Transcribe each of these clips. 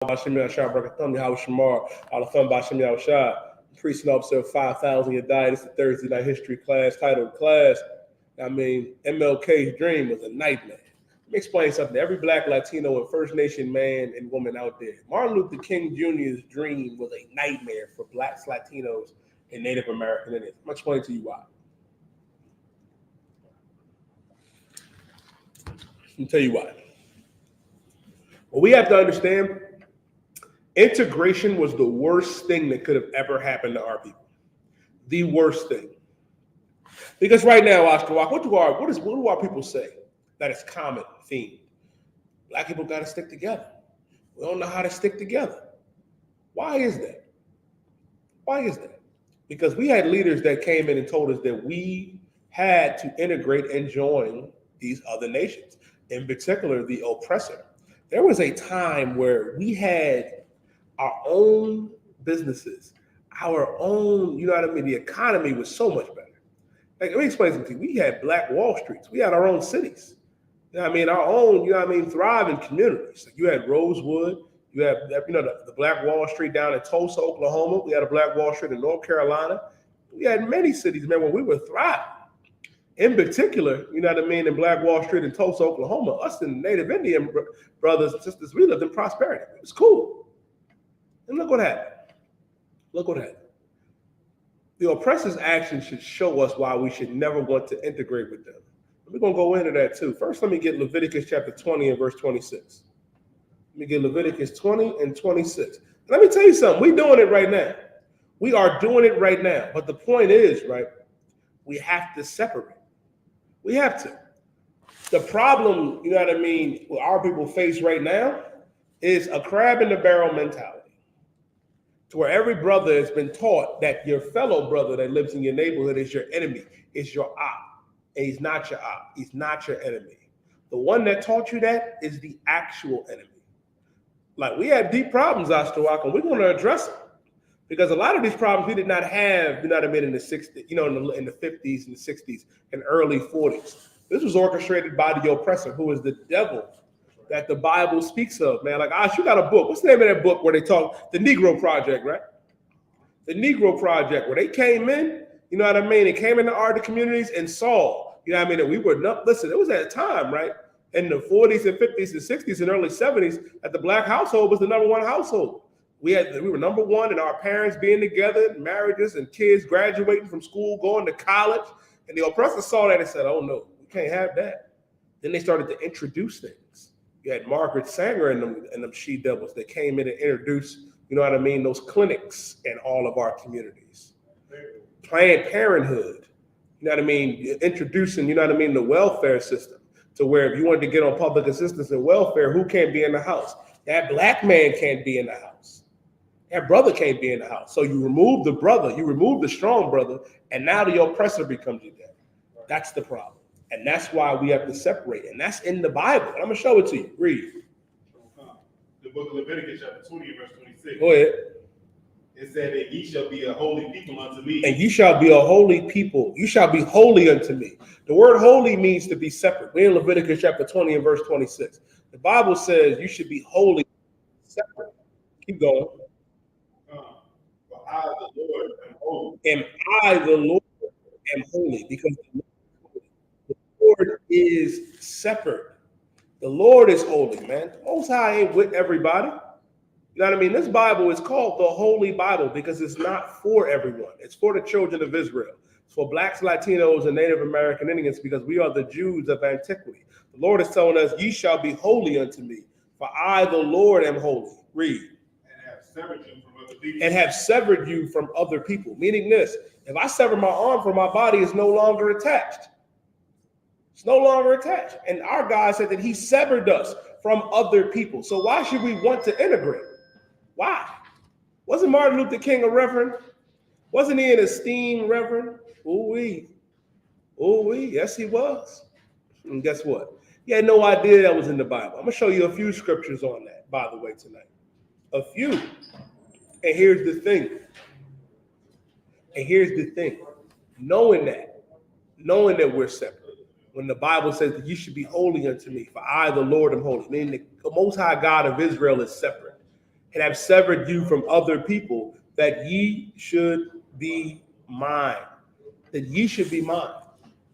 Bashim Yahshua Barakatham, Yahweh Shamar, Alatham Bashim Yahshua, priest and officer of 5,000 Yadai. This is the Thursday night history class, titled class. MLK's dream was a nightmare. Let me explain something to every Black, Latino, and First Nation man and woman out there. Martin Luther King Jr.'s dream was a nightmare for Blacks, Latinos, and Native American Indians. I'm going to explain to you why. I'll tell you why. Well, we have to understand, integration was the worst thing that could have ever happened to our people. The worst thing. Because right now, Oscar Walk, what do our people say that is common theme? Black people got to stick together. We don't know how to stick together. Why is that? Why is that? Because we had leaders that came in and told us that we had to integrate and join these other nations, in particular the oppressor. There was a time where we had our own businesses, our own, you know what I mean? The economy was so much better. Like, let me explain something to you. We had Black Wall Streets. We had our own cities. You know what I mean? Our own, you know what I mean, thriving communities. Like, you had Rosewood. You had, you know, the Black Wall Street down in Tulsa, Oklahoma. We had a Black Wall Street in North Carolina. We had many cities, man, where we were thriving. In particular, you know what I mean, in Black Wall Street in Tulsa, Oklahoma, us and Native Indian brothers and sisters, we lived in prosperity. It was cool. And look what happened. Look what happened. The oppressor's action should show us why we should never want to integrate with them. We're going to go into that too. First, let me get Leviticus chapter 20 and verse 26. Let me get Leviticus 20 and 26. Let me tell you something. We're doing it right now. We are doing it right now. But the point is, right, we have to separate. We have to. The problem, you know what I mean, what our people face right now is a crab in the barrel mentality. To where every brother has been taught that your fellow brother that lives in your neighborhood is your enemy, is your op. And he's not your op. He's not your enemy. The one that taught you that is the actual enemy. Like, we had deep problems, Astawak, and we're going to address them. Because a lot of these problems we did not have, you know what I mean, in the 60s, you know, in the 50s and the 60s and early 40s. This was orchestrated by the oppressor, who is the devil that the Bible speaks of, man. Like, you got a book. What's the name of that book where they talk? The Negro Project, right? The Negro Project, where they came in, you know what I mean? They came into our communities and saw, you know what I mean, that we were not, listen, it was at a time, right? In the 40s and 50s and 60s and early 70s, that the Black household was the number one household. We were number one in our parents being together, marriages and kids graduating from school, going to college. And the oppressor saw that and said, oh no, we can't have that. Then they started to introduce things. You had Margaret Sanger and them she-devils that came in and introduced, you know what I mean, those clinics in all of our communities. Planned Parenthood, you know what I mean, introducing, you know what I mean, the welfare system to where if you wanted to get on public assistance and welfare, who can't be in the house? That Black man can't be in the house. That brother can't be in the house. So you remove the brother, you remove the strong brother, and now the oppressor becomes your dad. That's the problem. And that's why we have to separate. And that's in the Bible. And I'm going to show it to you. Read. The book of Leviticus, chapter 20, verse 26. Go ahead. It said that ye shall be a holy people unto me. And you shall be a holy people. You shall be holy unto me. The word holy means to be separate. We're in Leviticus chapter 20 and verse 26. The Bible says you should be holy, separate. Keep going. For I, the Lord, am holy. And I, the Lord, am holy, because the Lord is separate. The Lord is holy, man. The Most High ain't with everybody. You know what I mean? This Bible is called the Holy Bible because it's not for everyone. It's for the children of Israel. It's for Blacks, Latinos, and Native American Indians because we are the Jews of antiquity. The Lord is telling us, ye shall be holy unto me, for I, the Lord, am holy. Read. And have severed you from other people. Meaning this, if I sever my arm from my body, it's no longer attached. It's no longer attached. And our God said that he severed us from other people. So why should we want to integrate? Why? Wasn't Martin Luther King a reverend? Wasn't he an esteemed reverend? Ooh-wee. Ooh-wee. Yes, he was. And guess what? He had no idea that was in the Bible. I'm going to show you a few scriptures on that, by the way, tonight. A few. And here's the thing. Knowing that we're separate. When the Bible says that you should be holy unto me, for I, the Lord, am holy. Meaning the Most High God of Israel is separate. and have severed you from other people, that ye should be mine. That ye should be mine.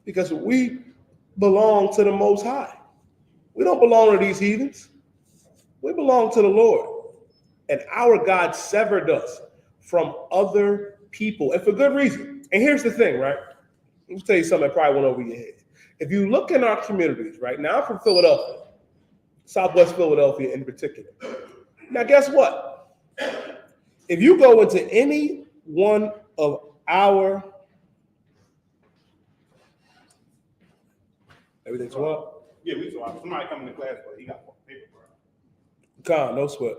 Because we belong to the Most High. We don't belong to these heathens. We belong to the Lord. And our God severed us from other people, and for good reason. And here's the thing, right? Let me tell you something that probably went over your head. If you look in our communities, right now, I'm from Philadelphia, Southwest Philadelphia in particular. Now, guess what? If you go into any one of our, everything's what? Yeah, we saw somebody coming to class, but he got paper for it. Con, no sweat.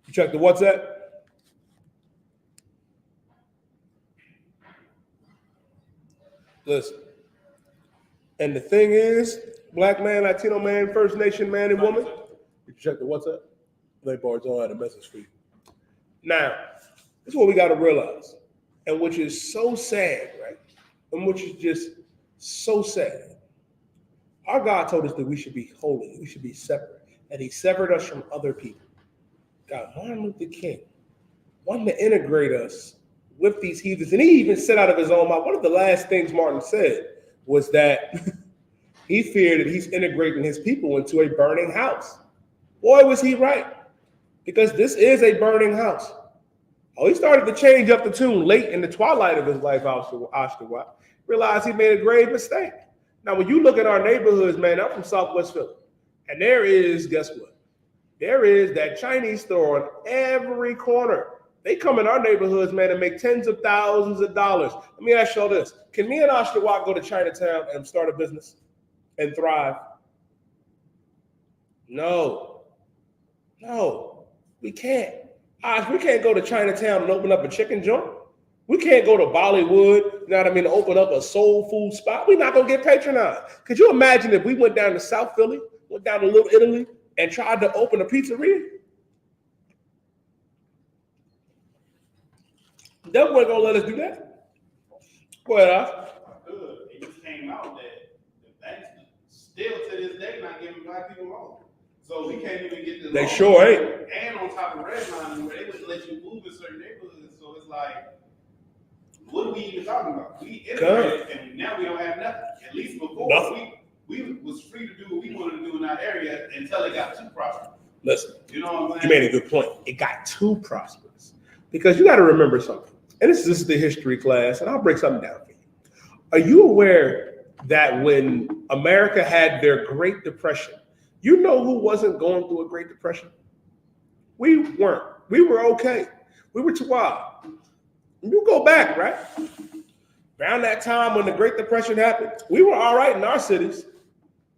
You check the WhatsApp? Listen. And the thing is, black man, Latino man, First Nation man and woman, you check the WhatsApp? They bars all had a message for you. Now, this is what we got to realize, and which is so sad, right? And which is just so sad. Our God told us that we should be holy, we should be separate, and he severed us from other people. God, Martin Luther King wanted to integrate us with these heathens, and he even said out of his own mouth, one of the last things Martin said was that he feared that he's integrating his people into a burning house. Boy, was he right, because this is a burning house. Oh, he started to change up the tune late in the twilight of his life, Isupk. Realized he made a grave mistake. Now, when you look at our neighborhoods, man, I'm from Southwest Philly, and there is, guess what? There is that Chinese store on every corner. They come in our neighborhoods, man, and make tens of thousands of dollars. Let me ask y'all this. Can me and Isupk go to Chinatown and start a business and thrive? No, we can't. We can't go to Chinatown and open up a chicken joint. We can't go to Bollywood, you know what I mean, to open up a soul food spot. We're not going to get patronized. Could you imagine if we went down to South Philly, went down to Little Italy, and tried to open a pizzeria? They weren't going to let us do that. Go ahead, Oz. It just came out that the banks still to this day not giving black people loans. So we can't even get the They loans. sure ain't. And on top of redlining, where they wouldn't let you move in certain neighborhoods. So it's like, what are we even talking about? We integrated, and now we don't have nothing. At least before, we was free to do what we wanted to do in that area until it got too prosperous. Listen, you know what I'm saying? You made a good point. It got too prosperous. Because you got to remember something. And this is the history class, and I'll break something down for you. Are you aware that when America had their Great Depression, you know who wasn't going through a Great Depression? We weren't. We were okay. We were too wild. You go back, right? Around that time when the Great Depression happened, we were all right in our cities.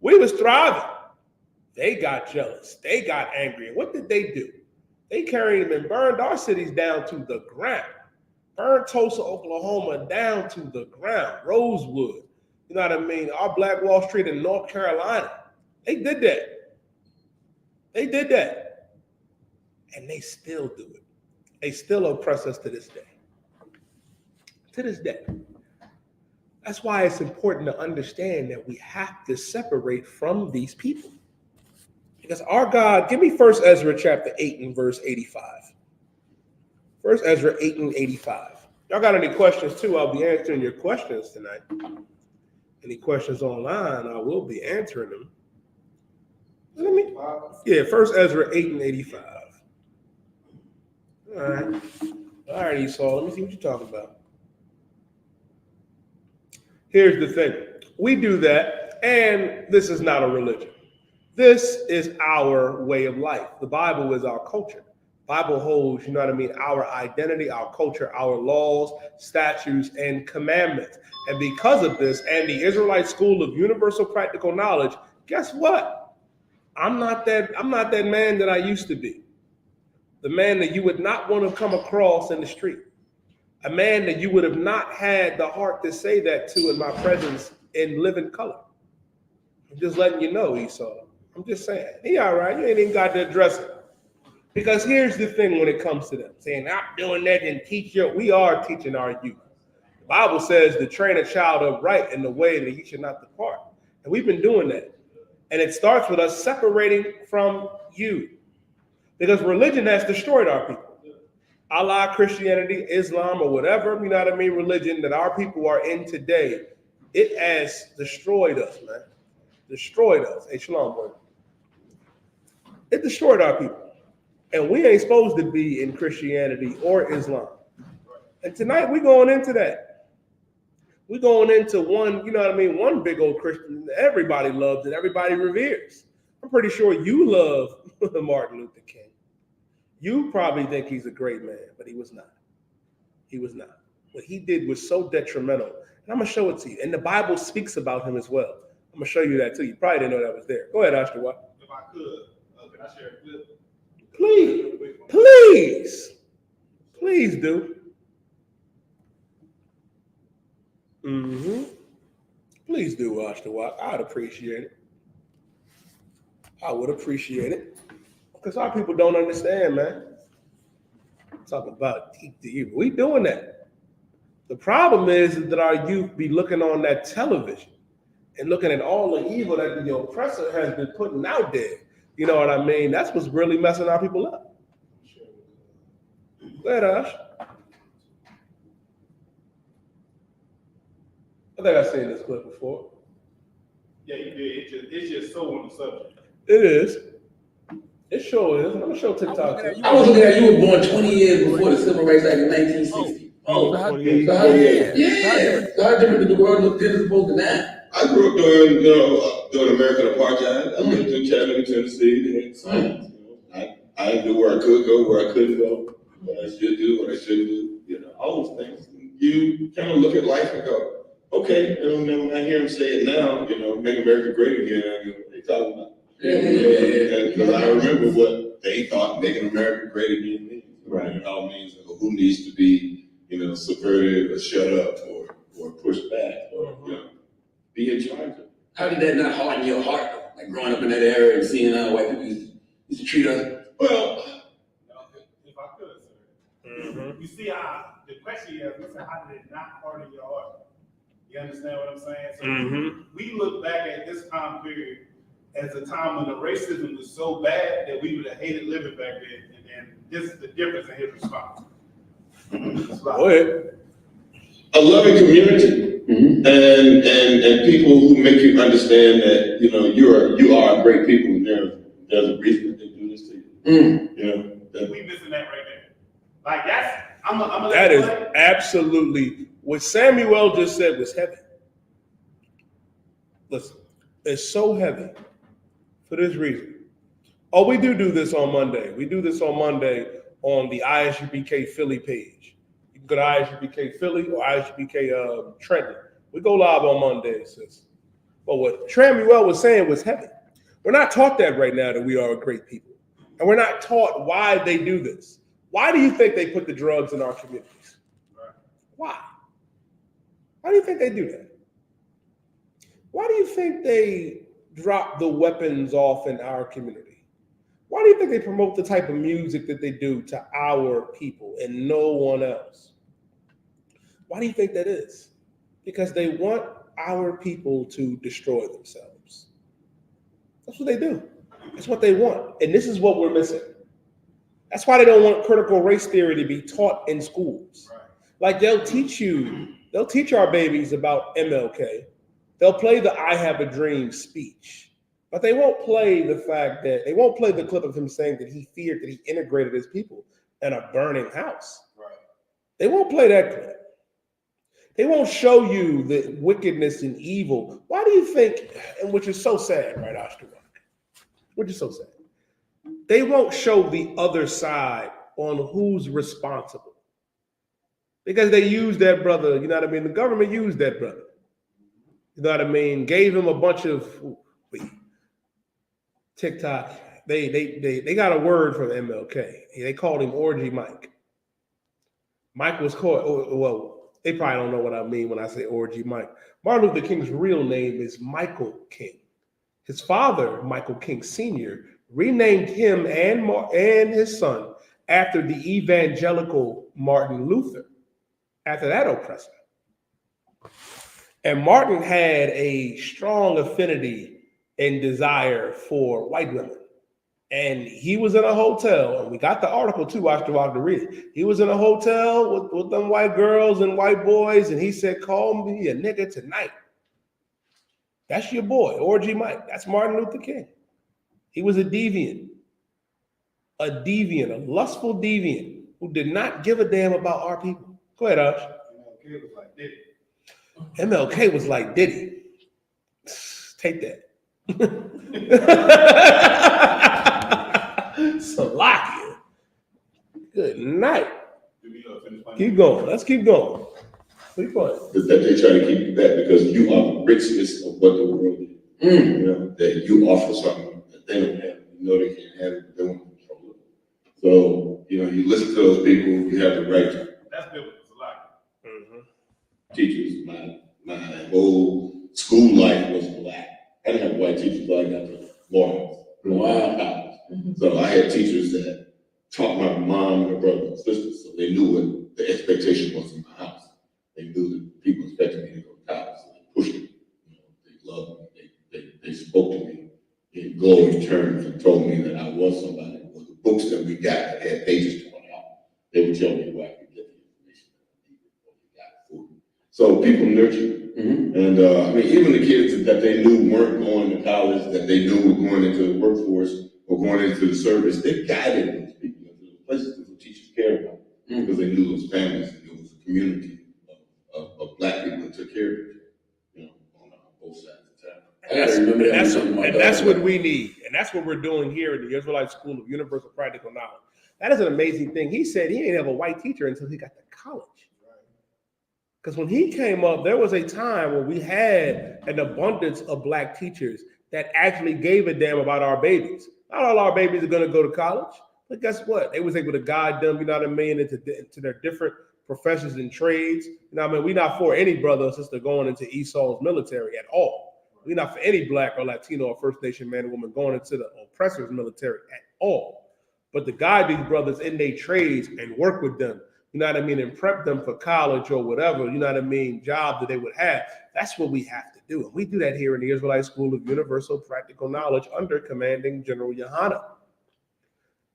We was thriving. They got jealous. They got angry. And what did they do? They carried them and burned our cities down to the ground. Burned Tulsa, Oklahoma down to the ground. Rosewood, you know what I mean? Our Black Wall Street in North Carolina. They did that. They did that. And they still do it. They still oppress us to this day. To this day. That's why it's important to understand that we have to separate from these people. Because our God, give me 1 Ezra chapter 8 and verse 85. 1 Ezra 8 and 85. Y'all got any questions too? I'll be answering your questions tonight. Any questions online, I will be answering them. Let me, 1 Ezra 8 and 85. All right, Esau, let me see what you're talking about. Here's the thing. We do that, and this is not a religion. This is our way of life. The Bible is our culture. Bible holds, you know what I mean, our identity, our culture, our laws, statutes, and commandments. And because of this, and the Israelite school of universal practical knowledge, guess what? I'm not that man that I used to be. The man that you would not want to come across in the street. A man that you would have not had the heart to say that to in my presence in living color. I'm just letting you know, Esau. I'm just saying. He all right. You ain't even got to address it. Because here's the thing when it comes to them. Saying, I'm doing that and teach you. We are teaching our youth. The Bible says to train a child upright in the way that he should not depart. And we've been doing that. And it starts with us separating from you. Because religion has destroyed our people. Allah, Christianity, Islam, or whatever, you know what I mean, religion that our people are in today, it has destroyed us, man. Destroyed us. Hey, shalom, boy. It destroyed our people. And we ain't supposed to be in Christianity or Islam. And tonight we're going into that. We're going into one, you know what I mean, one big old Christian that everybody loves and everybody reveres. I'm pretty sure you love Martin Luther King. You probably think he's a great man, but he was not. He was not. What he did was so detrimental. And I'm going to show it to you. And the Bible speaks about him as well. I'm going to show you that too. You probably didn't know that was there. Go ahead, Ashtawa. If I could, can I share a clip? Please. Please. Please do. Please do, Ashtawa. I'd appreciate it. I would appreciate it. Because our people don't understand, man. Talking about the evil. We doing that. The problem is that our youth be looking on that television and looking at all the evil that the oppressor has been putting out there. You know what I mean? That's what's really messing our people up. Go ahead, Ash. I think I've seen this clip before. Yeah, you did. It's just so on the subject. It is. It sure is. I'm going to show TikTok too. I was looking at you were born 20 years before the Civil Rights Act in 1960. Oh, So how different did the world look then as opposed to now? I grew up during American apartheid. I lived in Chattanooga, Tennessee. They had signs. I knew where I could go, where I couldn't go, what I should do, what I shouldn't do. All those things. You kind of look at life and go, okay. And then when I hear them say it now, make America great again, I go, what are they talking about? Because I remember what they thought making America great again means. Right. It all means who needs to be, subverted or shut up or pushed back or be in charge of. How did that not harden your heart, though? Like growing up in that era and seeing how white people used to treat us? Well, if I could, sir. You see how the question is, how did it not harden your heart? You understand what I'm saying? So we look back at this time period as a time when the racism was so bad that we would have hated living back then. And this is the difference in his response. Go ahead. A loving community and people who make you understand that you are a great people and there's a reason that they do this to you. We missing that right there. Like that's that is absolutely what Samuel just said was heavy. Listen, it's so heavy for this reason. Oh, we do this on Monday. We do this on Monday on the I.S.U.P.K Philly page. You can go to I.S.U.P.K Philly or I.S.U.P.K Trenton. We go live on Monday, sis. But what Samuel was saying was heavy. We're not taught that right now, that we are a great people. And we're not taught why they do this. Why do you think they put the drugs in our communities? Why? Why do you think they do that? Why do you think they drop the weapons off in our community? Why do you think they promote the type of music that they do to our people and no one else? Why do you think that is? Because they want our people to destroy themselves. That's what they do. That's what they want. And this is what we're missing. That's why they don't want critical race theory to be taught in schools. Right. Like they'll teach our babies about MLK. They'll play the I Have a Dream speech. But they won't play the clip of him saying that he feared that he integrated his people in a burning house. Right. They won't play that clip. They won't show you the wickedness and evil. Why do you think, and which is so sad, right, Ashtawa? Which is so sad. They won't show the other side on who's responsible. Because they used that brother, you know what I mean? The government used that brother. You know what I mean? Gave him a bunch of TikTok. They got a word from MLK. They called him Orgy Mike. Mike was called, well, they probably don't know what I mean when I say Orgy Mike. Martin Luther King's real name is Michael King. His father, Michael King Sr., renamed him and his son after the evangelical Martin Luther, after that oppressor. And Martin had a strong affinity and desire for white women. And he was in a hotel, and we got the article too, watch the walk to read it. He was in a hotel with them white girls and white boys, and he said, call me a nigga tonight. That's your boy, Orgy Mike. That's Martin Luther King. He was a deviant, a lustful deviant who did not give a damn about our people. Go ahead, Ash. MLK was like Diddy. MLK was like Diddy. Take that. Salakia. Good night. Keep going. Let's keep going. Keep going. That they try to keep you back because you are the richest of what the world is. You know, that you offer something that they don't have. You know they can't have it, but they want to control it. So, you know, you listen to those people, you have the right to. That's biblical. It's a lot. Teachers, my whole school life was black. I didn't have white teachers like I got to Lawrence. Wow. So I had teachers that taught my mom and her brother and sisters, so they knew what the expectation was in my house. They knew that people expected me to go to college, so they pushed me. You know, they loved me. They spoke to me in glowing terms and told me that I was somebody. Well, the books that we got that had pages torn out, they would tell me where I could get the information that I needed or we got for me. So people nurture. And I mean, even the kids that they knew weren't going to college, that they knew were going into the workforce or going into the service, they guided those people into the places that the teachers cared about because they knew those families and it was a community of black people that took care of it, you know, on both sides of town. I gotta remember that. That's what we need. And that's what we're doing here in the Israelite School of Universal Practical Knowledge. That is an amazing thing. He said he didn't have a white teacher until he got to college. Because when he came up, there was a time where we had an abundance of black teachers that actually gave a damn about our babies. Not all our babies are going to go to college, but guess what? They was able to guide them, you know what I mean, into their different professions and trades. You know what I mean? We're not for any brother or sister going into Esau's military at all. We're not for any black or Latino or First Nation man or woman going into the oppressor's military at all. But to guide these brothers in their trades and work with them, you know what I mean, and prep them for college or whatever, you know what I mean, job that they would have. That's what we have to do. And we do that here in the Israelite School of Universal Practical Knowledge under commanding General YAHANNA.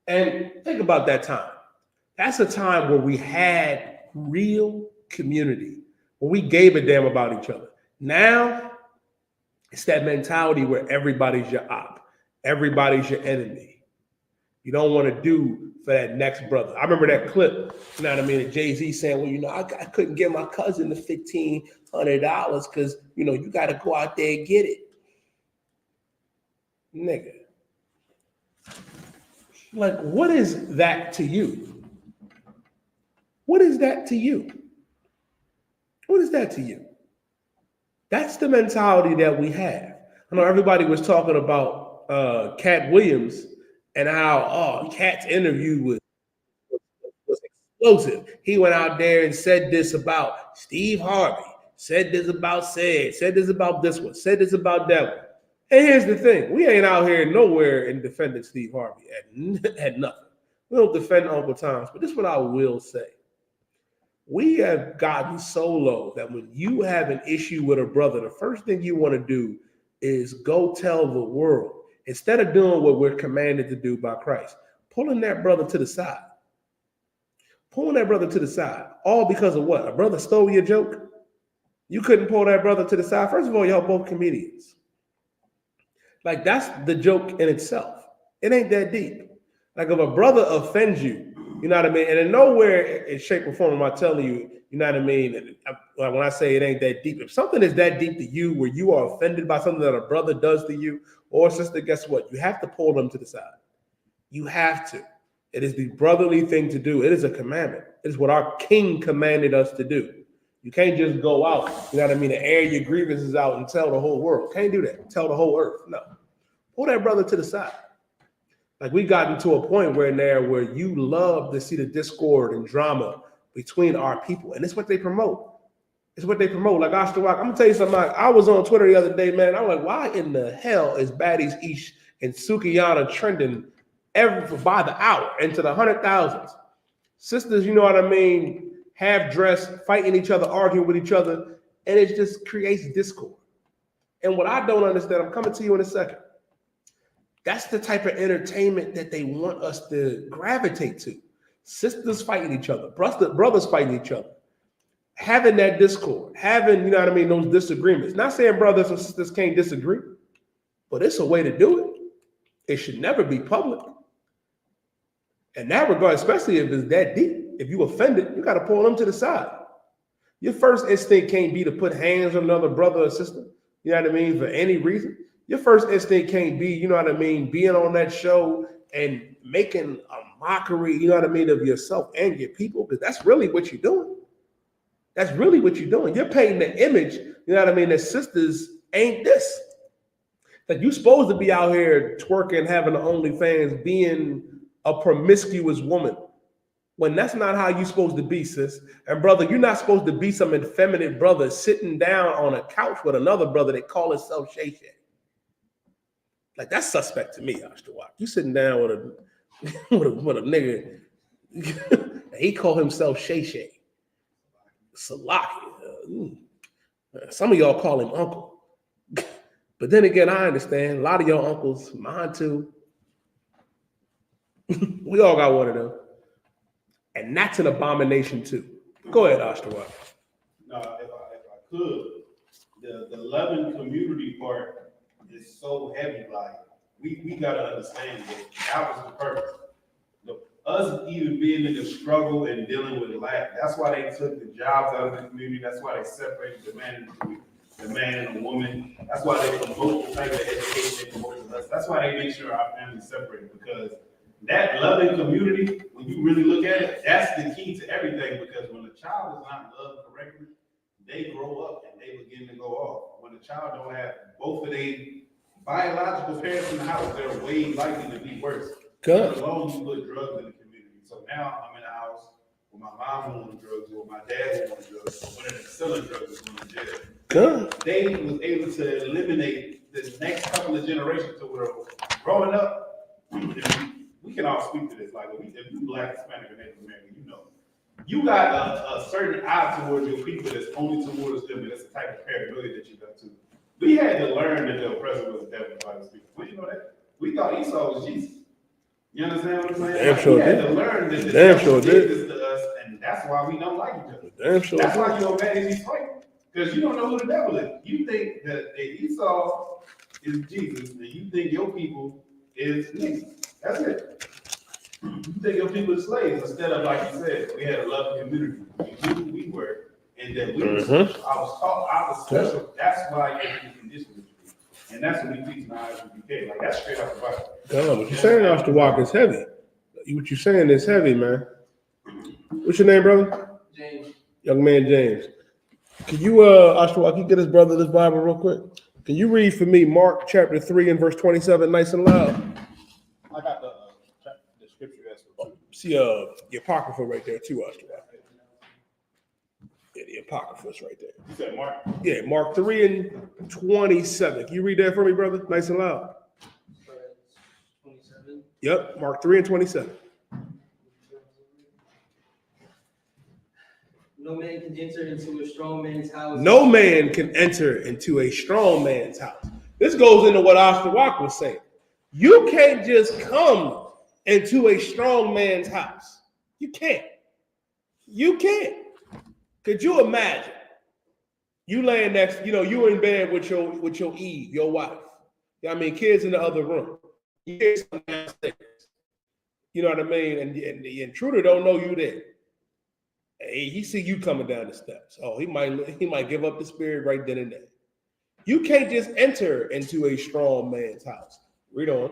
And think about that time. That's a time where we had real community, where we gave a damn about each other. Now, it's that mentality where everybody's your op, everybody's your enemy. You don't want to do for that next brother. I remember that clip, you know what I mean, of Jay-Z saying, well, you know, I couldn't give my cousin the $1,500 because, you know, you got to go out there and get it. Nigga. Like, what is that to you? What is that to you? What is that to you? That's the mentality that we have. I know everybody was talking about Cat Williams and how Cat's interview was explosive. He went out there and said this about Steve Harvey, said this about said this about this one, said this about that one. And here's the thing. We ain't out here nowhere in defending Steve Harvey at nothing. We don't defend Uncle Tom's, but this is what I will say. We have gotten so low that when you have an issue with a brother, the first thing you want to do is go tell the world. Instead of doing what we're commanded to do by Christ, pulling that brother to the side. Pulling that brother to the side. All because of what? A brother stole your joke? You couldn't pull that brother to the side. First of all, y'all both comedians. Like, that's the joke in itself. It ain't that deep. Like, if a brother offends you, you know what I mean? And in nowhere in shape or form am I telling you, you know what I mean? When I say it ain't that deep, if something is that deep to you where you are offended by something that a brother does to you or sister, guess what? You have to pull them to the side. You have to. It is the brotherly thing to do. It is a commandment. It is what our King commanded us to do. You can't just go out, you know what I mean, and air your grievances out and tell the whole world. Can't do that. Tell the whole earth. No. Pull that brother to the side. Like, we gotten to a point where you love to see the discord and drama between our people. And it's what they promote. It's what they promote. Like, I I'm going to tell you something. I was on Twitter the other day, man. I'm like, why in the hell is Baddies East and Sukiyana trending by the hour into the 100,000s? Sisters, you know what I mean, half dressed, fighting each other, arguing with each other. And it just creates discord. And what I don't understand, I'm coming to you in a second. That's the type of entertainment that they want us to gravitate to. Sisters fighting each other, brothers fighting each other, having that discord, having, you know what I mean, those disagreements. Not saying brothers and sisters can't disagree, but it's a way to do it. It should never be public. In that regard, especially if it's that deep, if you offended, you got to pull them to the side. Your first instinct can't be to put hands on another brother or sister, you know what I mean, for any reason. Your first instinct can't be, you know what I mean, being on that show and making a mockery, you know what I mean, of yourself and your people, because that's really what you're doing. That's really what you're doing. You're painting the image, you know what I mean, that sisters ain't this. That you're supposed to be out here twerking, having the OnlyFans, being a promiscuous woman, when that's not how you're supposed to be, sis. And brother, you're not supposed to be some effeminate brother sitting down on a couch with another brother that call himself Shay Shay. Like, that's suspect to me, I.S.U.P.K. You sitting down with a nigga, he called himself Shay Shay. Salaki. Some of y'all call him uncle. But then again, I understand a lot of y'all uncles, mine too. We all got one of them. And that's an abomination too. Go ahead, I.S.U.P.K. No, if I could, the loving community part is so heavy. Like, we gotta understand that was the purpose. Us even being in the struggle and dealing with life. That's why they took the jobs out of the community. That's why they separated the man and the woman. That's why they promote the type of education they promote to us. That's why they make sure our family's separated, because that loving community, when you really look at it, that's the key to everything. Because when a child is not loved correctly, they grow up and they begin to go off. When a child don't have both of their biological parents in the house, they're way likely to be worse. Let alone you put drugs in the community. So now I'm in a house where my mom wants drugs, or my dad wants drugs, or whatever selling drugs is going to jail. Good. They was able to eliminate the next couple of generations to where growing up, we can all speak to this. Like, if you Black, Hispanic, or Native American, you know, you got a certain eye towards your people that's only towards them, and it's the type of paranoia that you got to. We had to learn that the oppressor was the devil by the speaker. Well, you know that? We thought Esau was Jesus. You understand what I'm saying? Damn sure we had did. to learn that the Damn devil sure did did. this to us, and that's why we don't like each other. Damn sure That's did. why you don't manage these fights, because you don't know who the devil is. You think that Esau is Jesus, and you think your people is niggas. That's it. You think your people are slaves, instead of, like you said, we had a loving community. We knew who we were, and that we was, I was taught I was special. That's why everything conditioned me. And that's what we teach in I.S.U.P.K. Like, that's straight out the Bible. God, what you're saying, I.S.U.P.K, is heavy. What you're saying is heavy, man. What's your name, brother? James. Young man, James. Can you, I.S.U.P.K, can you get his brother this Bible real quick? Can you read for me Mark chapter 3 and verse 27, nice and loud? I got the scripture as well. See, the Apocrypha right there too, I.S.U.P.K. Yeah, the Apocrypha's right there. You said Mark? Yeah, Mark 3 and 27. Can you read that for me, brother? Nice and loud. 27. Yep, Mark 3 and 27. No man can enter into a strong man's house. No man can enter into a strong man's house. This goes into what I.S.U.P.K was saying. You can't just come into a strong man's house. You can't. You can't. Could you imagine? You laying next, you in bed with your Eve, your wife. I mean, kids in the other room. You hear something downstairs. You know what I mean? And the intruder don't know you there. Hey, he see you coming down the steps. Oh, he might give up the spirit right then and there. You can't just enter into a strong man's house. Read on.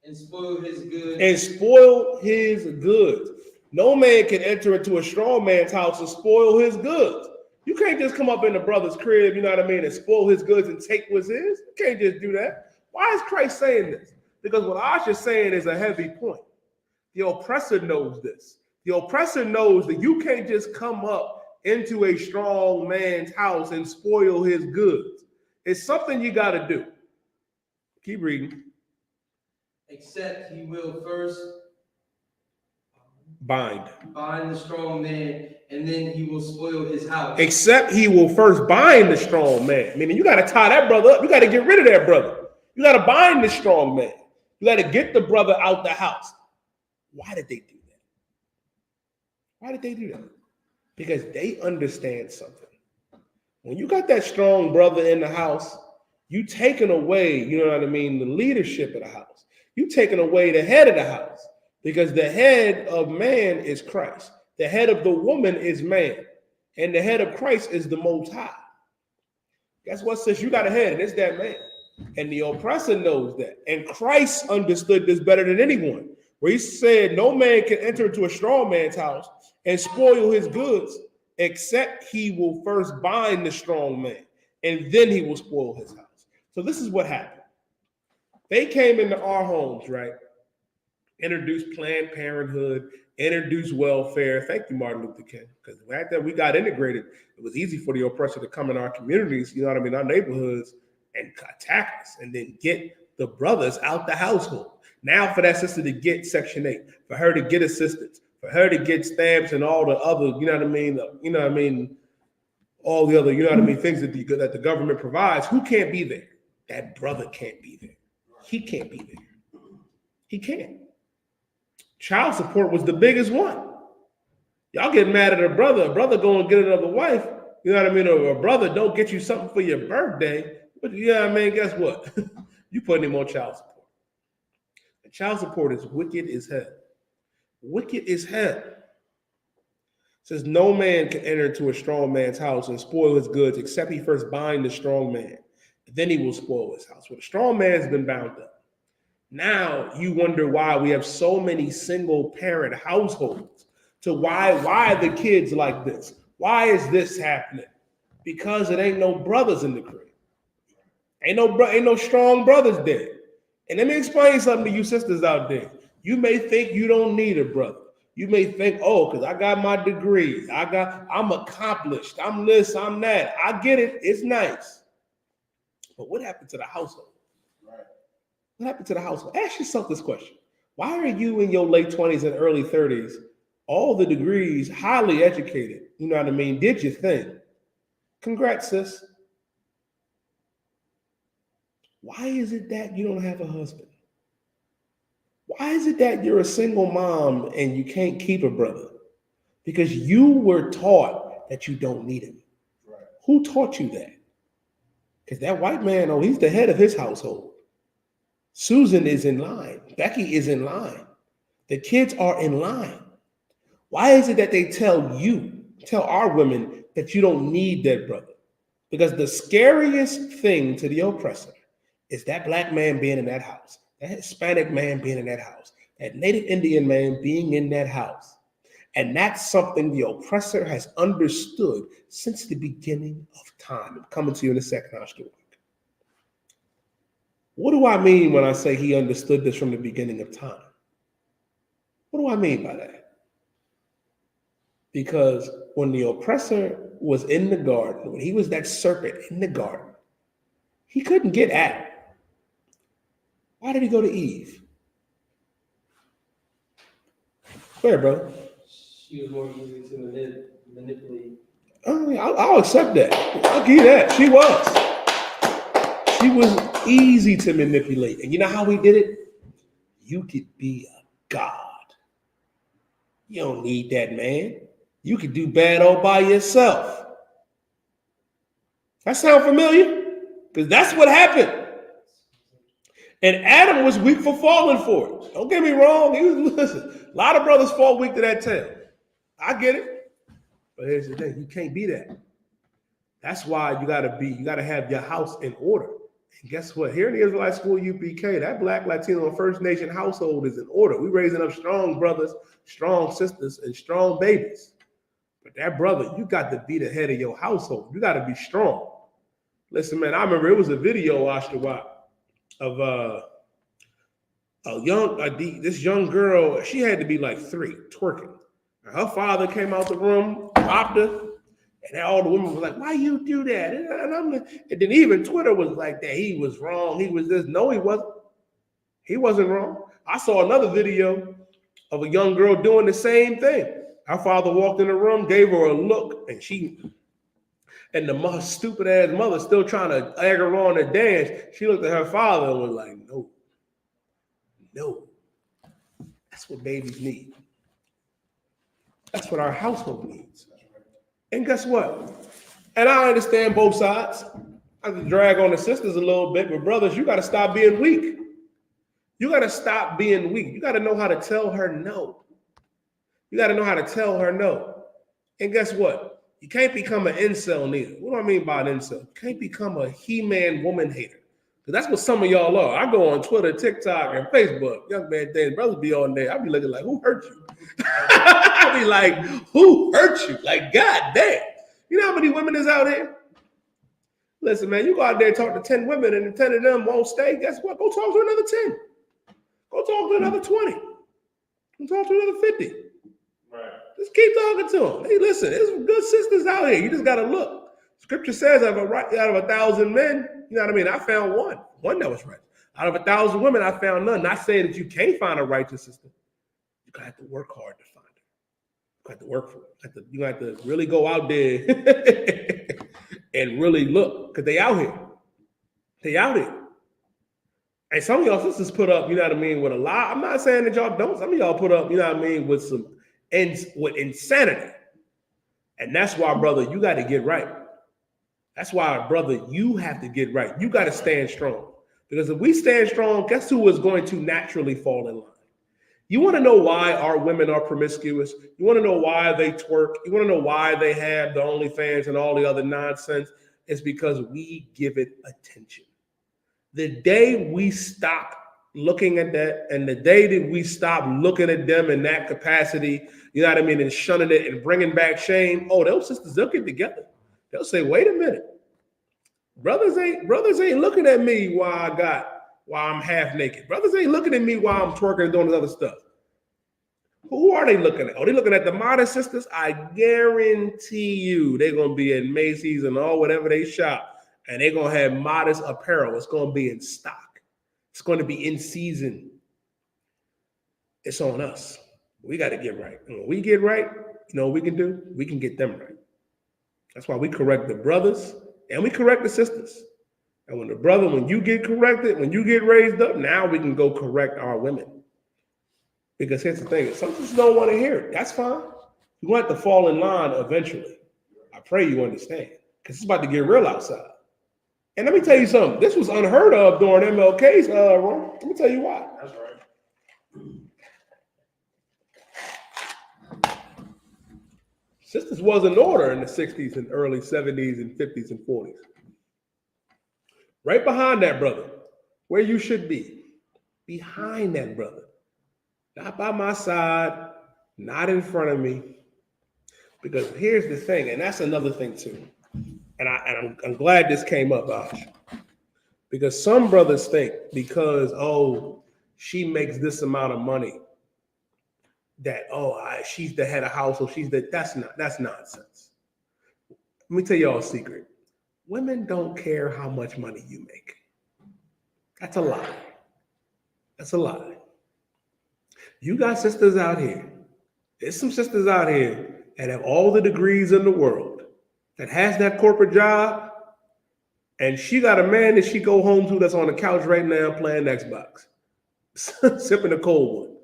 And spoil his goods. And spoil his goods. No man can enter into a strong man's house and spoil his goods. You can't just come up in the brother's crib, you know what I mean, and spoil his goods and take what's his. You can't just do that. Why is Christ saying this? Because what Ash is saying is a heavy point. The oppressor knows this. The oppressor knows that you can't just come up into a strong man's house and spoil his goods. It's something you got to do. Keep reading. Except he will first Bind. Bind the strong man, and then he will spoil his house. Except he will first bind the strong man. Meaning you got to tie that brother up. You got to get rid of that brother. You got to bind the strong man. You got to get the brother out the house. Why did they do that? Why did they do that? Because they understand something. When you got that strong brother in the house, you taking away, you know what I mean, the leadership of the house. You taking away the head of the house. Because the head of man is Christ. The head of the woman is man. And the head of Christ is the Most High. Guess what, sis? You got a head, and it's that man. And the oppressor knows that. And Christ understood this better than anyone. Where he said, no man can enter into a strong man's house and spoil his goods, except he will first bind the strong man. And then he will spoil his house. So this is what happened. They came into our homes, right? Introduced Planned Parenthood, introduced welfare. Thank you, Martin Luther King. Because after we got integrated, it was easy for the oppressor to come in our communities, you know what I mean, our neighborhoods, and attack us and then get the brothers out the household. Now for that sister to get Section 8, for her to get assistance, for her to get stamps and all the other, you know what I mean, all the other, you know what I mean, things that the government provides, who can't be there? That brother can't be there. He can't be there. He can't. Child support was the biggest one. Y'all get mad at a brother go and get another wife, you know what I mean, or a brother don't get you something for your birthday, but you know what I mean, guess what? You putting him on child support. And child support is wicked as hell. Wicked as hell. It says no man can enter into a strong man's house and spoil his goods except he first bind the strong man. Then he will spoil his house. Well, the strong man's been bound up. Now you wonder why we have so many single parent households. To why the kids like this? Why is this happening? Because it ain't no brothers in the crib. Ain't no strong brothers there. And let me explain something to you sisters out there. You may think you don't need a brother. You may think, oh, because I got my degree. I'm accomplished. I'm this, I'm that. I get it. It's nice. But what happened to the household? Right. What happened to the household? Ask yourself this question. Why are you in your late 20s and early 30s, all the degrees, highly educated, you know what I mean, did your thing? Congrats, sis. Why is it that you don't have a husband? Why is it that you're a single mom and you can't keep a brother? Because you were taught that you don't need him. Right. Who taught you that? Because that white man, oh, he's the head of his household. Susan is in line. Becky is in line. The kids are in line. Why is it that they tell our women that you don't need that brother? Because the scariest thing to the oppressor is that black man being in that house, that Hispanic man being in that house, that Native Indian man being in that house. And that's something the oppressor has understood since the beginning of time. I'm coming to you in a second, Isupk. What do I mean when I say he understood this from the beginning of time? What do I mean by that? Because when the oppressor was in the garden, when he was that serpent in the garden, he couldn't get Adam. Why did he go to Eve? Where, brother? She was more easy to manipulate. I'll accept that. I'll give you that. She was. She was easy to manipulate. And you know how we did it? You could be a god. You don't need that man. You could do bad all by yourself. That sound familiar? Because that's what happened. And Adam was weak for falling for it. Don't get me wrong. Listen, a lot of brothers fall weak to that tale. I get it. But here's the thing. You can't be that. That's why you gotta have your house in order. And guess what? Here in the Israelite school, I.S.U.P.K, that Black, Latino, and First Nation household is in order. We're raising up strong brothers, strong sisters, and strong babies. But that brother, you got to be the head of your household. You got to be strong. Listen, man, I remember it was a video, Isupk, of this young girl. She had to be like 3, twerking. And her father came out the room, popped her, and all the women were like, "Why you do that?" And then even Twitter was like that. He was wrong. He was this. No, he wasn't. He wasn't wrong. I saw another video of a young girl doing the same thing. Her father walked in the room, gave her a look, and the stupid ass mother still trying to egg her on to dance. She looked at her father and was like, no. That's what babies need. That's what our household needs. And guess what? And I understand both sides. I have to drag on the sisters a little bit, but brothers, you got to stop being weak. You got to stop being weak. You got to know how to tell her no. You got to know how to tell her no. And guess what? You can't become an incel neither. What do I mean by an incel? You can't become a he-man woman hater. Because that's what some of y'all are. I go on Twitter, TikTok, and Facebook. Young man, Dan, brothers be on there. I be looking like, who hurt you? I be like, who hurt you? Like, God damn. You know how many women is out here? Listen, man, you go out there and talk to 10 women and 10 of them won't stay. Guess what? Go talk to another 10. Go talk to another 20. Go talk to another 50. Right. Just keep talking to them. Hey, listen, there's some good sisters out here. You just got to look. Scripture says out of 1,000 men, you know what I mean? I found one that was right. Out of 1,000 women, I found none. Not saying that you can't find a righteous sister. You got to work hard to find her. You got to work for it. You got to really go out there and really look, because they out here. They out here. And some of y'all sisters put up, you know what I mean, with a lot. I'm not saying that y'all don't. Some of y'all put up, you know what I mean, with insanity. And that's why, brother, you got to get right. That's why, brother, you have to get right. You got to stand strong. Because if we stand strong, guess who is going to naturally fall in line? You want to know why our women are promiscuous? You want to know why they twerk? You want to know why they have the OnlyFans and all the other nonsense? It's because we give it attention. The day we stop looking at that, and the day that we stop looking at them in that capacity, you know what I mean, and shunning it and bringing back shame, oh, those sisters, they'll get together. They'll say, wait a minute. Brothers ain't looking at me while I'm half naked. Brothers ain't looking at me while I'm twerking and doing this other stuff. Who are they looking at? Are they looking at the modern sisters? I guarantee you they're going to be in Macy's and all whatever they shop, and they're going to have modest apparel. It's going to be in stock. It's going to be in season. It's on us. We got to get right. And when we get right, you know what we can do? We can get them right. That's why we correct the brothers and we correct the sisters. And when you get corrected, when you get raised up, now we can go correct our women. Because here's the thing, some sisters don't want to hear it. That's fine. You want to fall in line eventually. I pray you understand. Because it's about to get real outside. And let me tell you something. This was unheard of during MLK's run. Let me tell you why. That's right. Sisters was in order in the 60s and early 70s and 50s and 40s. Right behind that brother, where you should be. Behind that brother. Not by my side, not in front of me. Because here's the thing, and that's another thing too. And I'm glad this came up, Ash. Because some brothers think because, she makes this amount of money, that, she's the head of household, that's nonsense. Let me tell y'all a secret. Women don't care how much money you make. That's a lie. That's a lie. You got sisters out here. There's some sisters out here that have all the degrees in the world, that has that corporate job, and she got a man that she go home to that's on the couch right now playing Xbox, sipping a cold one.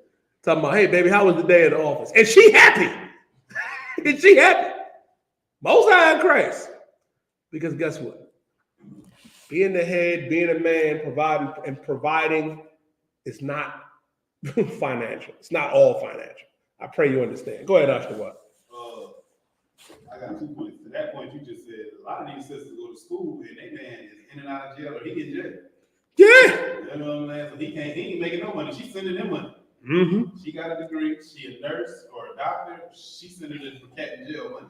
Talking about, hey, baby, how was the day at the office? And she happy. And she happy. Most High in Christ. Because guess what? Being the head, being a man, providing is not financial. It's not all financial. I pray you understand. Go ahead, Ashton. I got 2 points. To that point you just said, a lot of these sisters go to school and they man is in and out of jail or he in jail. Yeah. You know what I'm saying? So he ain't making no money. She's sending him money. Mm-hmm. She got a degree. She a nurse or a doctor. She's sending it for cat in jail money.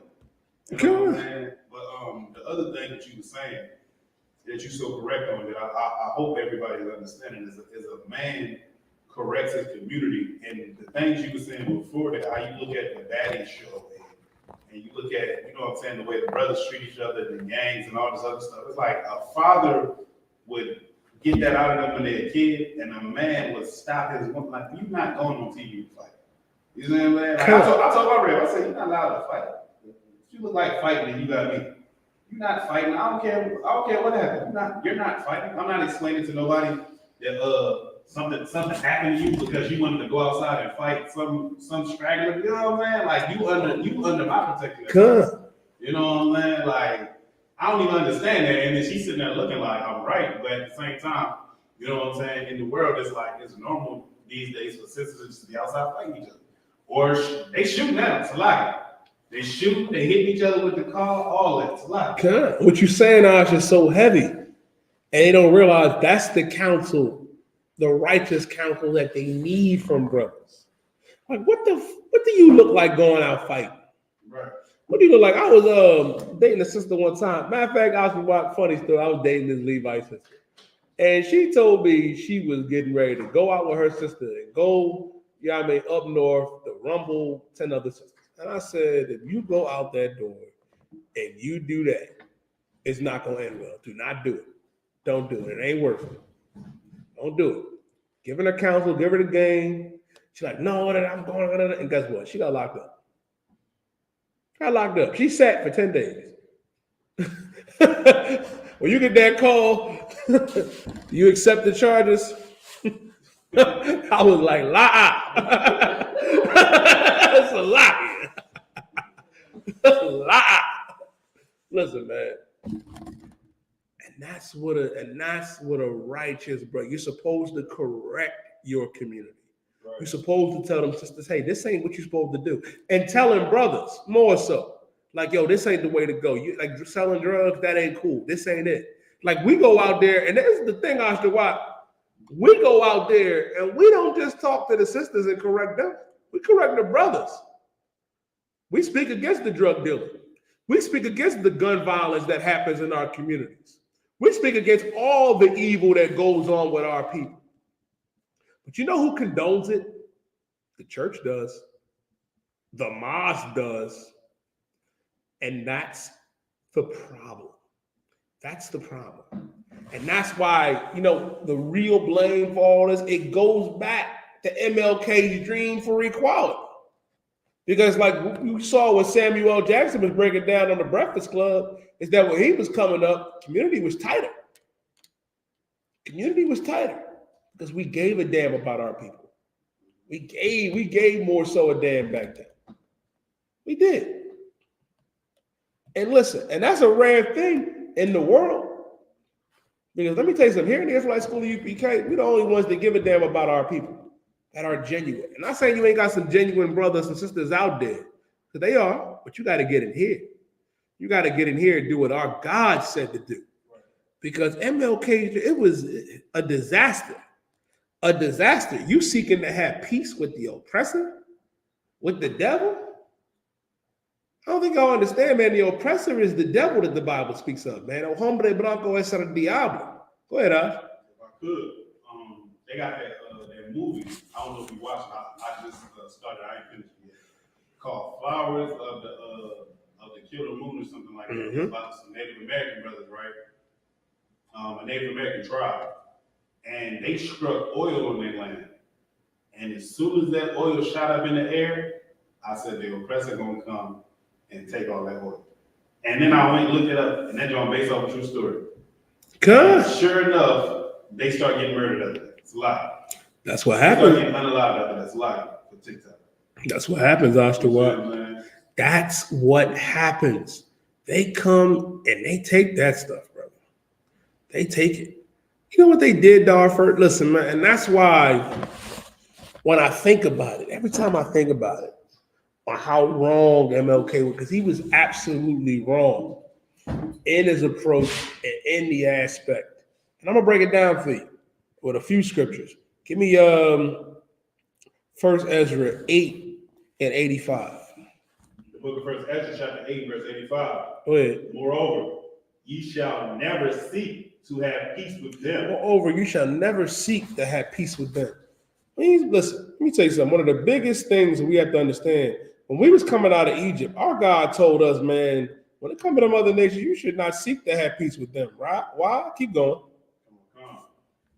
You know Sure. what I'm saying? But the other thing that you were saying that you're so correct on that I hope everybody's understanding is a man corrects his community. And the things you were saying before, that how you look at the baddies show and you look at it, you know what I'm saying, the way the brothers treat each other, the gangs and all this other stuff. It's like a father would get that out of them when they're a kid, and a man would stop his woman, like, you're not going on TV to fight. You know what I'm saying? Like, I told my rep, I said, you're not allowed to fight. If you look like fighting, then you got me. You're not fighting. I don't care what happened. You're not fighting. I'm not explaining to nobody that something happened to you because you wanted to go outside and fight some straggler. You know what I'm saying? Like you under my protection. You know what I'm saying? Like I don't even understand that. And then she's sitting there looking like I'm right, but at the same time, you know what I'm saying? In the world, it's like it's normal these days for sisters to be outside fighting each other, or they shoot now. It's a lie. They shoot, they hit each other with the car, all that. It's a lie. What you're saying, Ash, is so heavy. And they don't realize that's the counsel, the righteous counsel that they need from brothers. Like, what do you look like going out fighting? Right. What do you look like? I was dating a sister one time. Matter of fact, I was funny story. I was dating this Levite sister. And she told me she was getting ready to go out with her sister and go, up north to rumble 10 other sisters. And I said, if you go out that door and you do that, it's not going to end well. Do not do it. Don't do it. It ain't worth it. Don't do it. Giving her counsel, give her the game. She's like, no, I'm going. And guess what? She got locked up. She sat for 10 days. When you get that call, you accept the charges? I was like, lie. It's a lie. Lie. Listen, man. And that's what a righteous brother. You're supposed to correct your community. Right. You're supposed to tell them sisters, hey, this ain't what you're supposed to do. And telling brothers more so. Like, yo, this ain't the way to go. You like selling drugs, that ain't cool. This ain't it. Like we go out there, and this is the thing, Ashton, why we go out there and we don't just talk to the sisters and correct them. We correct the brothers. We speak against the drug dealer. We speak against the gun violence that happens in our communities. We speak against all the evil that goes on with our people. But you know who condones it? The church does. The mosque does. And that's the problem. That's the problem. And that's why, the real blame for all this, it goes back to MLK's dream for equality. Because like you saw what Samuel L. Jackson was breaking down on the Breakfast Club, is that when he was coming up, community was tighter. Community was tighter because we gave a damn about our people. We gave more so a damn back then. We did. And listen, and that's a rare thing in the world. Because let me tell you something, here in the Israelite School of UPK, we're the only ones that give a damn about our people, that are genuine. And I'm not saying you ain't got some genuine brothers and sisters out there, because they are, but you got to get in here. You got to get in here and do what our God said to do. Because MLK, it was a disaster. A disaster. You seeking to have peace with the oppressor, with the devil? I don't think y'all understand, man. The oppressor is the devil that the Bible speaks of, man. El hombre blanco es el diablo. Go ahead, Ash. If I could, they got that movie. I don't know if you watched it. I just started. I ain't finished it yet. Called Flowers of the Killer Moon or something like that. Mm-hmm. It's about some Native American brothers, right? A Native American tribe, and they struck oil on their land. And as soon as that oil shot up in the air, I said the oppressor gonna come and take all that oil. And then I went and looked it up, and that joint based off a true story. Good. Sure enough, they start getting murdered after that. It's a lie. That's what They start happens. getting unalived after that. It's a lie for TikTok. That's what happens, Ashton. That's what happens. They come and they take that stuff, brother. They take it. You know what they did, Darford? Listen, man, and that's why when I think about it, every time I think about it, on how wrong MLK was, because he was absolutely wrong in his approach and in the aspect. And I'm gonna break it down for you with a few scriptures. Give me 1 Ezra 8 and 85. The book of 1 Ezra, chapter 8, verse 85. Go ahead. Moreover, ye shall never seek to have peace with them. Moreover, you shall never seek to have peace with them. Listen, let me tell you something. One of the biggest things we have to understand, when we was coming out of Egypt, our God told us, man, when it comes to them other nations, you should not seek to have peace with them, right? Why? Keep going.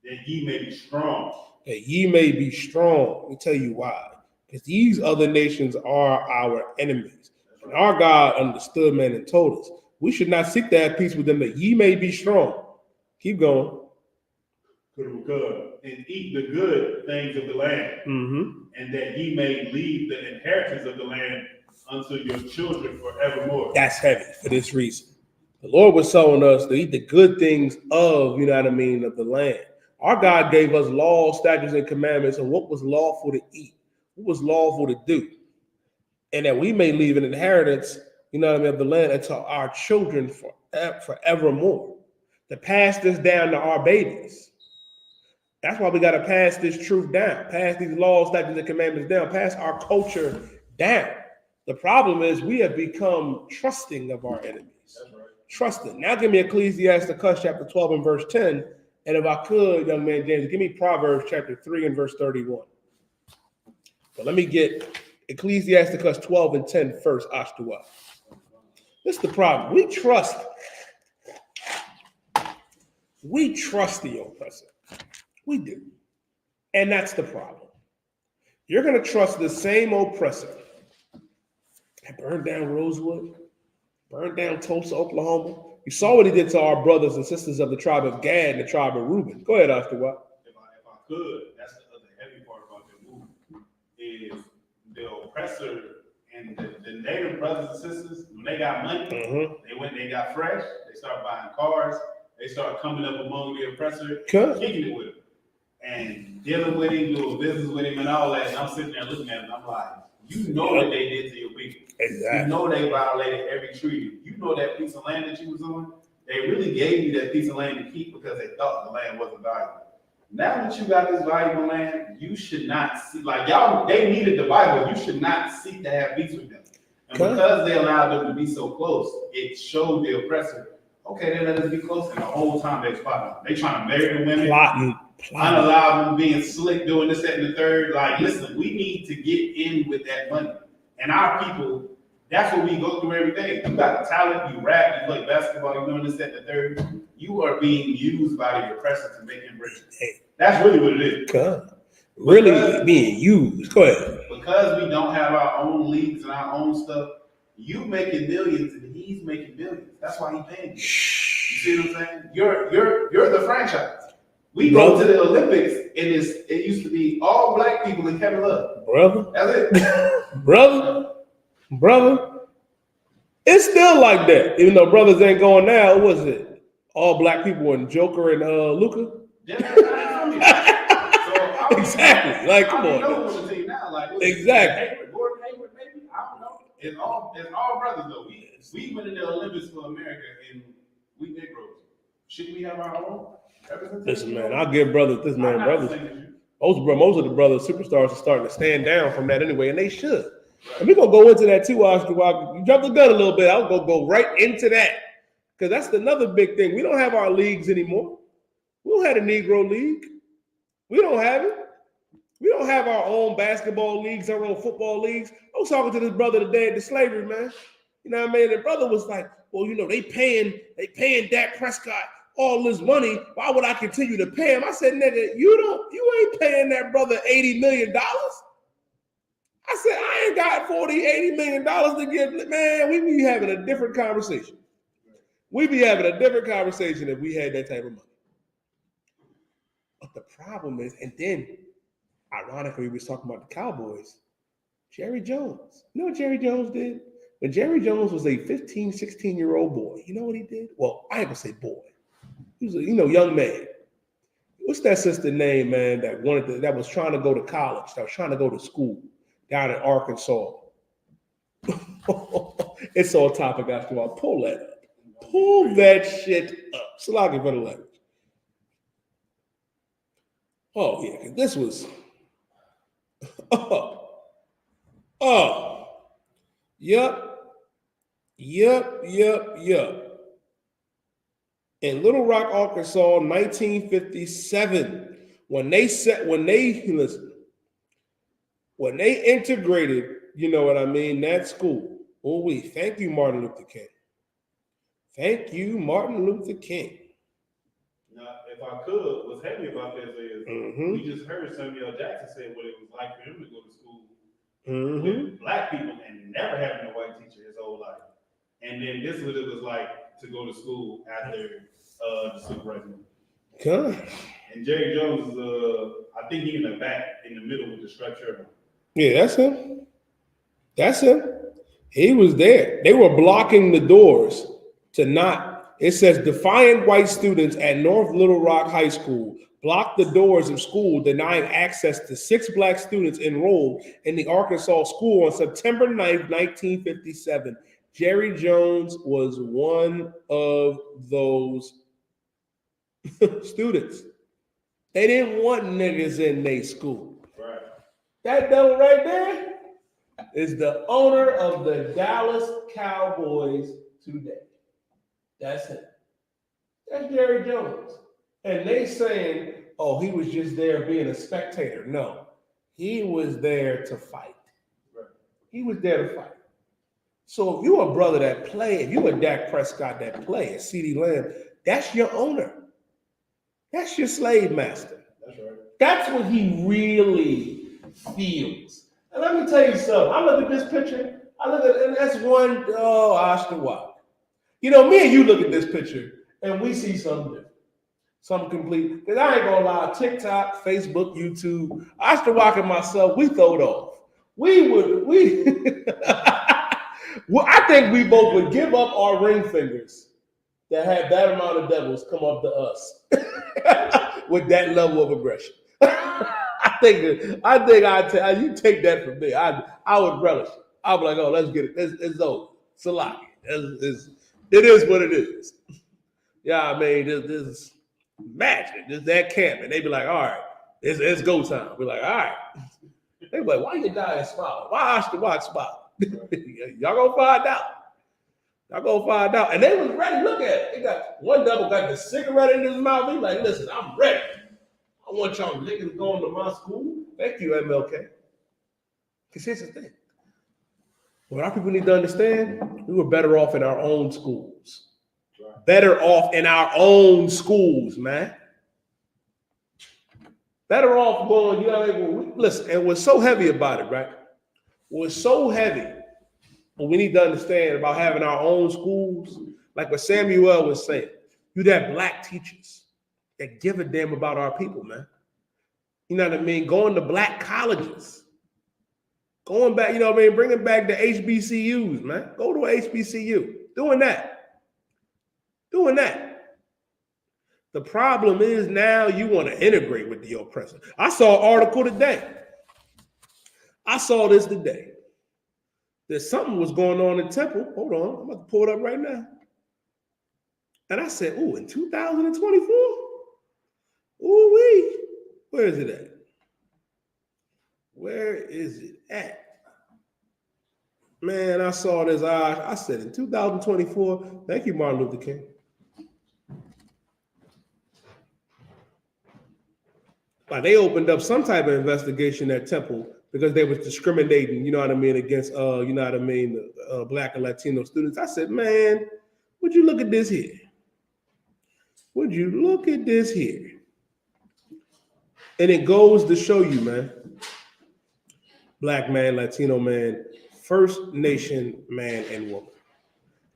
That ye may be strong. That ye may be strong. Let me tell you why. because these other nations are our enemies. And our God understood, man, and told us we should not seek to have peace with them, that ye may be strong. Keep going. And eat the good things of the land, and that ye may leave the inheritance of the land unto your children forevermore. That's heavy for this reason. The Lord was telling us to eat the good things of, you know what I mean, of the land. Our God gave us laws, statutes, and commandments of what was lawful to eat, what was lawful to do, and that we may leave an inheritance, you know what I mean, of the land unto our children forevermore. To pass this down to our babies. That's why we got to pass this truth down, pass these laws, statutes, and commandments down, pass our culture down. The problem is we have become trusting of our enemies. That's right. Trusting. Now give me Ecclesiasticus chapter 12 and verse 10. And if I could, young man James, give me Proverbs chapter 3 and verse 31. But let me get Ecclesiasticus 12 and 10 first, Ashtua. This is the problem. We trust the oppressor. We do. And that's the problem. You're going to trust the same oppressor that burned down Rosewood, burned down Tulsa, Oklahoma. You saw what he did to our brothers and sisters of the tribe of Gad and the tribe of Reuben. Go ahead, Ashtua. If I could, that's the other heavy part about the movement, is the oppressor and the native brothers and sisters, when they got money, they got fresh, they started buying cars, they started coming up among the oppressor, kicking it with him, and dealing with him, doing business with him and all that. And I'm sitting there looking at him, and I'm like, you know what they did to your people. Exactly. You know they violated every treaty. You know that piece of land that you was on, they really gave you that piece of land to keep because they thought the land wasn't valuable. Now that you got this valuable land, you should not see, like y'all, they needed the Bible. You should not seek to have peace with them. And because they allowed them to be so close, it showed the oppressor, okay, they let us be close. And the whole time they was plotting. They trying to marry the women. Plotting. Unallow them being slick, doing this, that, and the third. Like, listen, we need to get in with that money. And our people, that's what we go through every day. You got the talent, you rap, you play basketball, you doing this, that, and the third. You are being used by the oppressor to make him rich. That's really what it is. Really being used. Go ahead. Because we don't have our own leagues and our own stuff, you making millions and he's making billions. That's why he paying you. You see what I'm saying? You're the franchise. We go to the Olympics and it used to be all black people and Kevin Love. Brother. That's it. Brother. It's still like that. Even though brothers ain't going now, what was it? All black people and Joker and Luka? Exactly. Like, come on. Exactly. Gordon Hayward, maybe? I don't know. It's all brothers though. We went in the Olympics for America and we Negroes. Shouldn't we have our own? Listen, man, I'll give brothers this, man. Brothers, most of the brothers, superstars, are starting to stand down from that anyway, and they should. Right. And we're gonna go into that too, Oscar. You jumped the gun a little bit. I'll go right into that because that's another big thing. We don't have our leagues anymore. We don't have a Negro League. We don't have it. We don't have our own basketball leagues, our own football leagues. I was talking to this brother today at the slavery, man. You know what I mean? The brother was like, "Well, you know, they paying Dak Prescott all this money. Why would I continue to pay him?" I said, "Nigga, you ain't paying that brother $80 million. I said, I ain't got $80 million to give. Man, we be having a different conversation. We'd be having a different conversation if we had that type of money. But the problem is, and then, ironically, we was talking about the Cowboys. Jerry Jones. You know what Jerry Jones did? When Jerry Jones was a 15, 16-year-old boy, you know what he did? Well, I ain't gonna say boy. He was a young man. What's that sister name, man, that was trying to go to college, that was trying to go to school down in Arkansas? It's on topic after all. Pull that up. Pull that shit up. Salaki for the language. Oh, yeah, because this was. Yep. In Little Rock, Arkansas, 1957, when they integrated, you know what I mean, that school. Oh, thank you, Martin Luther King. Thank you, Martin Luther King. Now, if I could, what's heavy about this is we just heard Samuel Jackson say what it was like for him to go to school with black people and never having a white teacher his whole life. And then this is what it was like to go to school after the civil rights movement. God. And Jerry Jones is, I think he's in the back, in the middle with the structure. Yeah, that's him. That's him. He was there. They were blocking the doors to not. It says defiant white students at North Little Rock High School blocked the doors of school, denying access to 6 black students enrolled in the Arkansas school on September 9th, 1957. Jerry Jones was one of those students. They didn't want niggas in their school. Right. That devil right there is the owner of the Dallas Cowboys today. That's it. That's Jerry Jones. And they saying, oh, he was just there being a spectator. No, he was there to fight. Right. He was there to fight. So if you a brother that play, if you a Dak Prescott that play, a CeeDee Lamb, that's your owner. That's your slave master. That's right. That's what he really feels. And let me tell you something. I look at this picture. And that's one, I.S.U.P.K. You know, me and you look at this picture and we see something different. Something complete. Because I ain't gonna lie, TikTok, Facebook, YouTube, I.S.U.P.K. and myself, we throw it off. Well, I think we both would give up our ring fingers to have that amount of devils come up to us with that level of aggression. I think you take that from me. I would relish it. I'd be like, oh, let's get it. It's over. It's a lot. It is what it is. Yeah, I mean, this magic, this that camp, and they be like, all right, it's go time. We're like, all right. They be like, why you die and smile? Why I smile? Y'all gonna find out. Y'all gonna find out. And they was ready. Look at it. They got one double got the cigarette in his mouth. He's like, listen, I'm ready. I want y'all niggas going to my school. Thank you, MLK. Because here's the thing. What our people need to understand, we were better off in our own schools. Better off in our own schools, man. Better off going, you know what I mean? Listen, and what's so heavy about it, right? What's so heavy, what we need to understand about having our own schools, like what Samuel was saying, you'd have black teachers that give a damn about our people, man. You know what I mean? Going to black colleges. Going back, you know what I mean? Bringing back the HBCUs, man. Go to an HBCU. Doing that. The problem is now you want to integrate with the oppressor. I saw an article today. I saw this today. That something was going on in Temple. Hold on. I'm about to pull it up right now. And I said, oh, in 2024? Ooh-wee. Where is it at? Where is it at? Man, I saw this. I said in 2024, thank you, Martin Luther King. Like they opened up some type of investigation at Temple because they was discriminating, you know what I mean, against, Black and Latino students. I said, man, would you look at this here? Would you look at this here? And it goes to show you, man, Black man, Latino man, First Nation man and woman.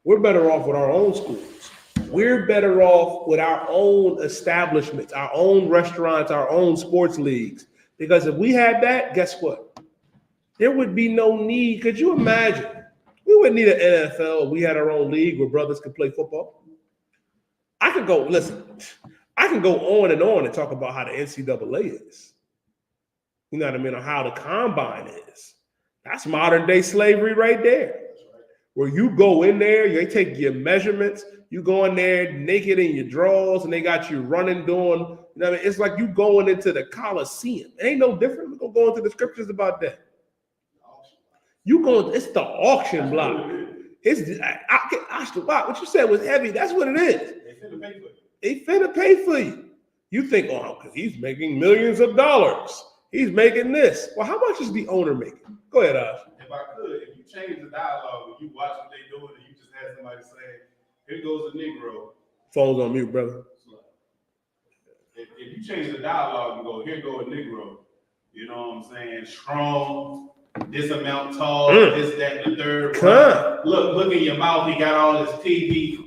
We're better off with our own schools. We're better off with our own establishments, our own restaurants, our own sports leagues. Because if we had that, guess what? There would be no need. Could you imagine? We wouldn't need an NFL if we had our own league where brothers could play football. I can go on and talk about how the NCAA is. You know what I mean? Or how the combine is. That's modern day slavery right there. Where you go in there, they take your measurements, you go in there naked in your drawers, and they got you running, doing, you know what I mean? It's like you going into the Coliseum. It ain't no different. We're going to go into the scriptures about that. It's the auction block. What you said was heavy. That's what it is. They finna pay for you. You think, oh, because he's making millions of dollars. He's making this. Well, how much is the owner making? Go ahead, Ash. If I could, if you change the dialogue, when you watch what they doing, and you just have somebody say, here goes a Negro. Phone's on mute, brother. If you change the dialogue and go, here go a Negro, you know what I'm saying, strong, this amount tall, this, that, and the third. Look in your mouth. He got all his teeth.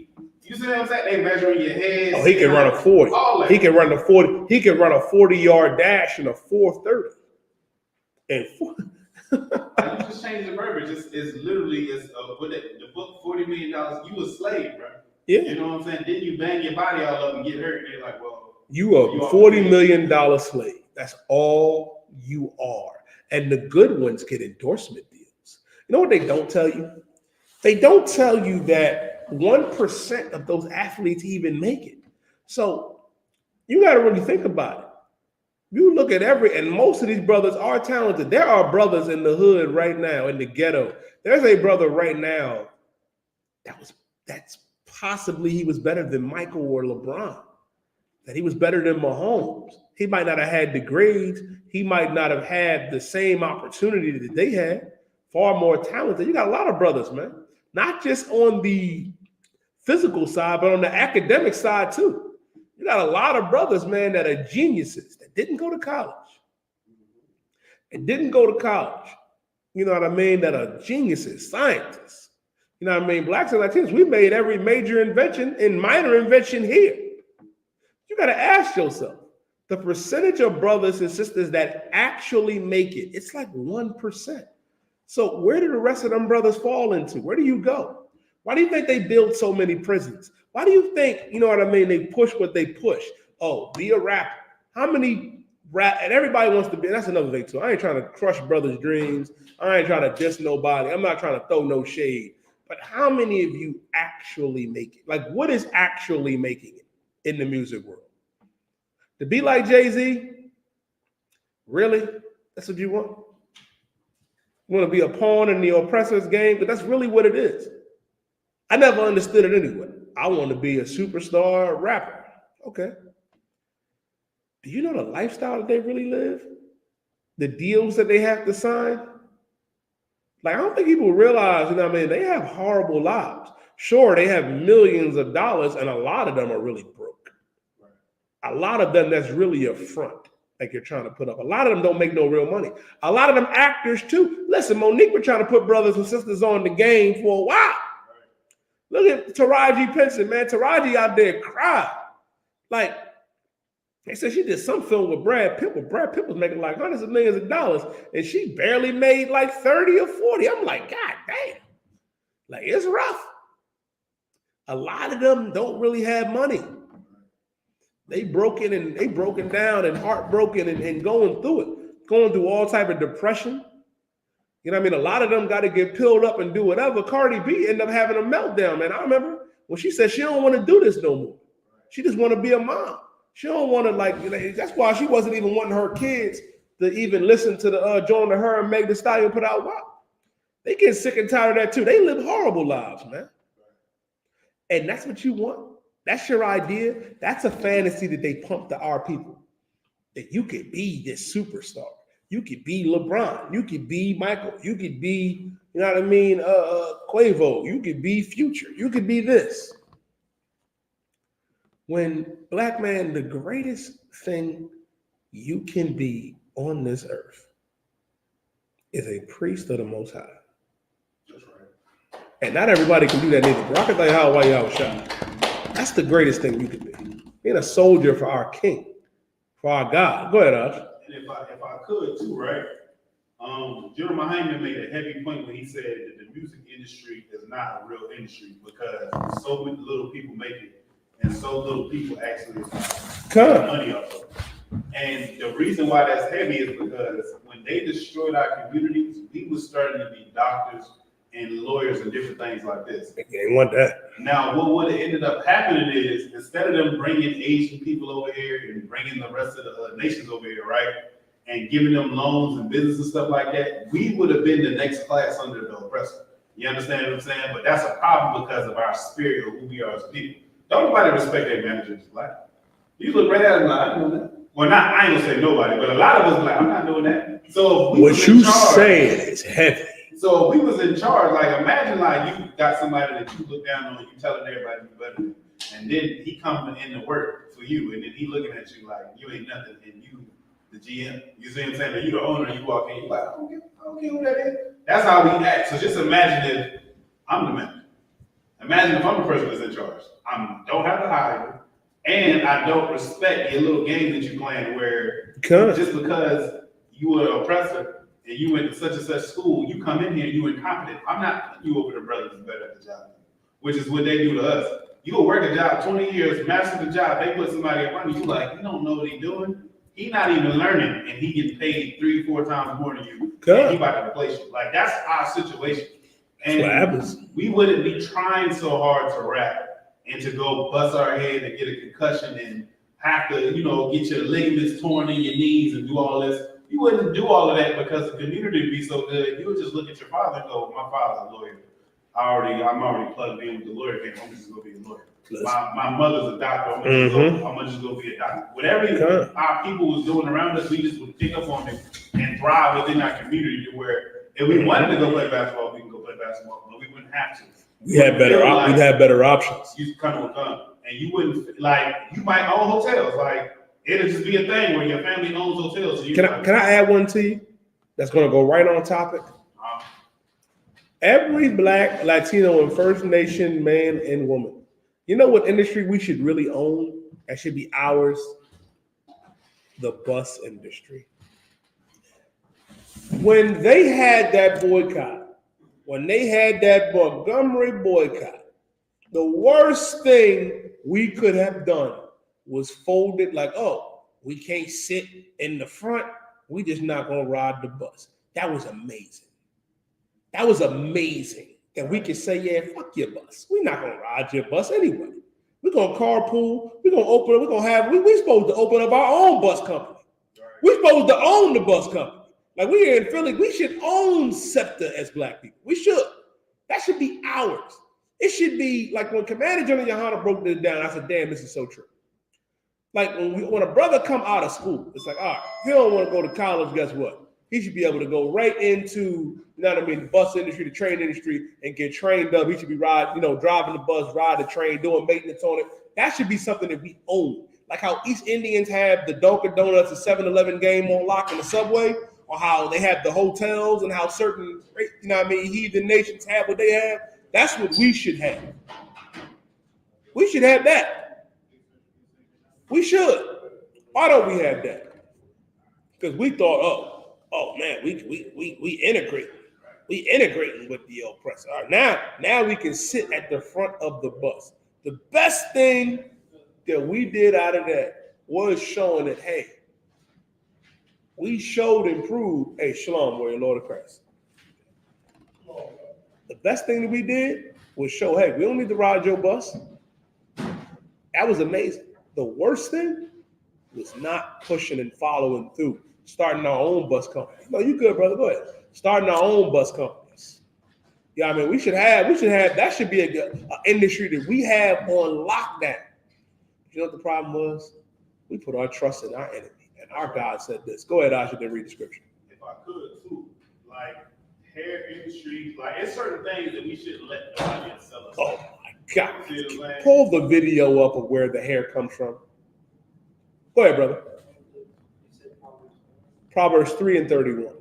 You see what I'm saying? They measuring your head. Oh, he can run a 40. He can run a 40. He can run a 40-yard dash in a 4:30. And you just change the verbiage. It's literally the book $40 million. You a slave, bro. Yeah. You know what I'm saying? Then you bang your body all up and get hurt. And they're like, well, you are $40 million slave. That's all you are. And the good ones get endorsement deals. You know what they don't tell you? They don't tell you that 1% of those athletes even make it. So you got to really think about it. You look at and most of these brothers are talented. There are brothers in the hood right now, in the ghetto. There's a brother right now that's possibly he was better than Michael or LeBron, that he was better than Mahomes. He might not have had the grades. He might not have had the same opportunity that they had. Far more talented. You got a lot of brothers, man. Not just on the physical side, but on the academic side too. You got a lot of brothers, man, that are geniuses that didn't go to college. You know what I mean? That are geniuses, scientists. You know what I mean? Blacks and Latinos, we made every major invention and minor invention here. You got to ask yourself, the percentage of brothers and sisters that actually make it, it's like 1%. So where do the rest of them brothers fall into? Where do you go? Why do you think they build so many prisons? Why do you think, you know what I mean, they push what they push? Oh, be a rapper. How many rap, and everybody wants to be, and that's another thing too. I ain't trying to crush brothers' dreams. I ain't trying to diss nobody. I'm not trying to throw no shade. But how many of you actually make it? Like, what is actually making it in the music world? To be like Jay-Z? Really? That's what you want? You want to be a pawn in the oppressor's game? But that's really what it is. I never understood it anyway. I want to be a superstar rapper. Okay. Do you know the lifestyle that they really live? The deals that they have to sign? Like, I don't think people realize, you know what I mean? They have horrible lives. Sure, they have millions of dollars, and a lot of them are really broke. A lot of them, that's really a front, like you're trying to put up. A lot of them don't make no real money. A lot of them actors, too. Listen, Monique was trying to put brothers and sisters on the game for a while. Look at Taraji Henson, man. Taraji out there cried. Like, they said she did some film with Brad Pitt, but Brad Pitt was making like hundreds of millions of dollars, and she barely made like 30 or 40. I'm like, God damn. Like, it's rough. A lot of them don't really have money. They broken down and heartbroken and going through it, going through all type of depression. You know what I mean? A lot of them got to get pilled up and do whatever. Cardi B ended up having a meltdown, man. I remember when she said she don't want to do this no more. She just want to be a mom. She don't want to, like, you know, that's why she wasn't even wanting her kids to even listen to the join to her and Meg Thee Stallion put out WAP. They get sick and tired of that too. They live horrible lives, man. And that's what you want. That's your idea. That's a fantasy that they pump to our people. That you could be this superstar. You could be LeBron. You could be Michael. You could be, you know what I mean, Quavo. You could be Future. You could be this. When, black man, the greatest thing you can be on this earth is a priest of the Most High. That's right. And not everybody can do that either. Bro, I can tell you how YAHANNA. That's the greatest thing you can be. Being a soldier for our King, for our God. Go ahead, Ash. And if I could too, right? General Hyman made a heavy point when he said that the music industry is not a real industry because so many little people make it and so little people actually make money off of it. And the reason why that's heavy is because when they destroyed our communities, we were starting to be doctors and lawyers and different things like this. They ain't want that. Now, what would have ended up happening is instead of them bringing Asian people over here and bringing the rest of the nations over here, right, and giving them loans and business and stuff like that, we would have been the next class under the oppressor. You understand what I'm saying? But that's a problem because of our spirit of who we are as people. Don't nobody respect their managers black. You look right at them like, I know that. Well, I ain't gonna say nobody, but a lot of us like, I'm not doing that. So if we what you saying is heavy. So if we was in charge, like imagine like you got somebody that you look down on, you telling everybody you better than, and then he coming in to work for you, and then he looking at you like you ain't nothing, and you the GM. You see what I'm saying? You the owner, you walk in, you like, I don't get who that is. That's how we act. So just imagine if I'm the manager. Imagine if I'm the person that's in charge. I don't have to hire you, and I don't respect your little game that you playing where just because you were an oppressor and you went to such and such school, you come in here and you incompetent. I'm not putting you over the brothers that's better at the job, which is what they do to us. You will work a job 20 years, master the job, they put somebody in front of you, like, you don't know what he's doing. He's not even learning, and he gets paid 3-4 times more than you. And he about to replace you. Like, that's our situation. And we wouldn't be trying so hard to rap and to go bust our head and get a concussion and have to, get your ligaments torn in your knees and do all this. You wouldn't do all of that because the community would be so good. You would just look at your father and go, my father's a lawyer. I'm already plugged in with the lawyer game. I'm just gonna be a lawyer. My mother's a doctor. I'm just gonna be a doctor. Whatever our people was doing around us, we just would pick up on it and thrive within our community to where if we wanted to go play basketball, we can go play basketball, but we wouldn't have to. We'd have better options. You come and you wouldn't you might own hotels. Like it'll just be a thing where your family owns hotels. So can I add one to you? That's gonna go right on topic. Every Black, Latino, and First Nation man and woman, you know what industry we should really own? That should be ours. The bus industry. When they had that boycott, when they had that Montgomery boycott, the worst thing we could have done was fold it like, oh, we can't sit in the front. We just not gonna ride the bus. That was amazing. That was amazing that we could say, yeah, fuck your bus. We're not gonna ride your bus anyway. We're gonna carpool. We're gonna open. We're gonna have. We're supposed to open up our own bus company. We're supposed to own the bus company. Like we here in Philly, we should own SEPTA as Black people. We should. That should be ours. It should be like when Commander General YAHANNA broke this down. I said, damn, this is so true. Like when a brother come out of school, it's like, all right, he don't want to go to college. Guess what? He should be able to go right into, the bus industry, the train industry, and get trained up. He should be driving the bus, ride the train, doing maintenance on it. That should be something that we own. Like how East Indians have the Dunkin' Donuts, the 7-Eleven game on lock in the subway, or how they have the hotels and how certain, heathen nations have what they have. That's what we should have. We should have that. We should. Why don't we have that? Because we thought, oh man, we integrate. We integrating with the oppressor. All right, now we can sit at the front of the bus. The best thing that we did out of that was showing that, hey, we showed and proved, hey, Shalom, warrior, Lord of Christ. The best thing that we did was show, hey, we don't need to ride your bus. That was amazing. The worst thing was not pushing and following through. Starting our own bus company. No, you good, brother. Go ahead. Starting our own bus companies. Yeah, we should have. That should be an industry that we have on lockdown. You know what the problem was? We put our trust in our enemy, and our God said this. Go ahead, Asha, then read the scripture. If I could, too, like hair industry, like it's certain things that we shouldn't let nobody else sell us. Oh my God! Pull the video up of where the hair comes from. Go ahead, brother. Proverbs 3:31.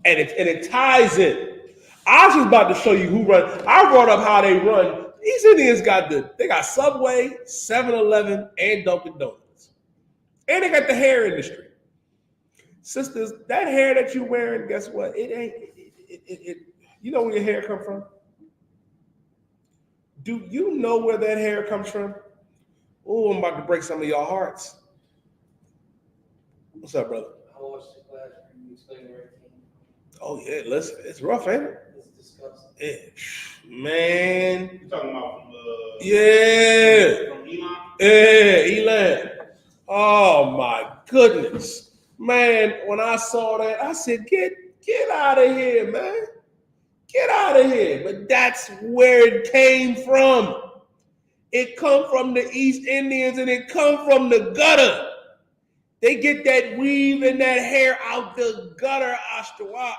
And it ties in. I was just about to show you who run. I brought up how they run. These Indians they got Subway, 7-Eleven, and Dunkin' Donuts. And they got the hair industry. Sisters, that hair that you wearing, guess what? It ain't, you know where your hair come from? Do you know where that hair comes from? Oh, I'm about to break some of y'all hearts. What's up, brother? I watched the class where you explain where it came from. Oh yeah, listen, it's rough, ain't it? It's disgusting. Yeah, man. You talking about from from Elon? Yeah, Elon. Oh my goodness, man! When I saw that, I said, "Get out of here, man! Get out of here!" But that's where it came from. It come from the East Indians, and it come from the gutter. They get that weave and that hair out the gutter, Isupk.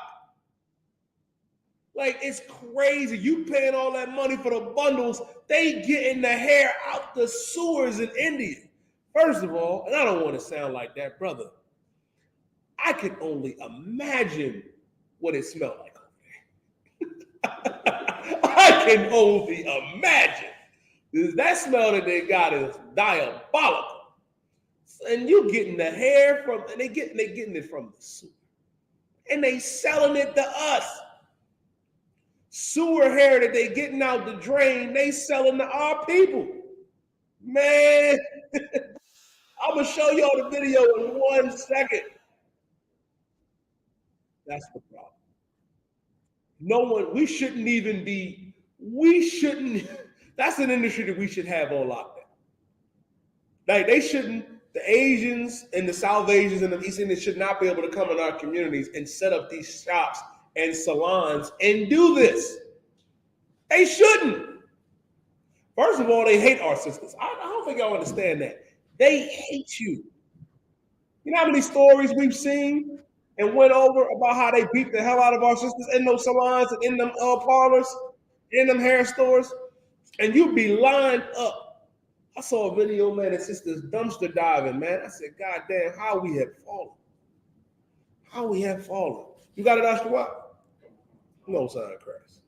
Like, it's crazy. You paying all that money for the bundles. They getting the hair out the sewers in India. First of all, and I don't want to sound like that, brother. I can only imagine what it smelled like over there. I can only imagine. That smell that they got is diabolical. And you getting the hair from, and they getting it from the sewer. And they selling it to us. Sewer hair that they getting out the drain, they selling to our people. Man, I'm going to show y'all the video in 1 second. That's the problem. No one, we shouldn't, that's an industry that we should have on lockdown. Like they shouldn't, the Asians and the South Asians and the East Indians should not be able to come in our communities and set up these shops and salons and do this. They shouldn't. First of all, they hate our sisters. I don't think y'all understand that. They hate you. You know how many stories we've seen and went over about how they beat the hell out of our sisters in those salons and in them parlors, in them hair stores, and you'd be lined up. I saw a video, man, that sisters dumpster diving, man. I said, God damn, how we have fallen. How we have fallen. You got it, Dr. Watt? No sign of Christ.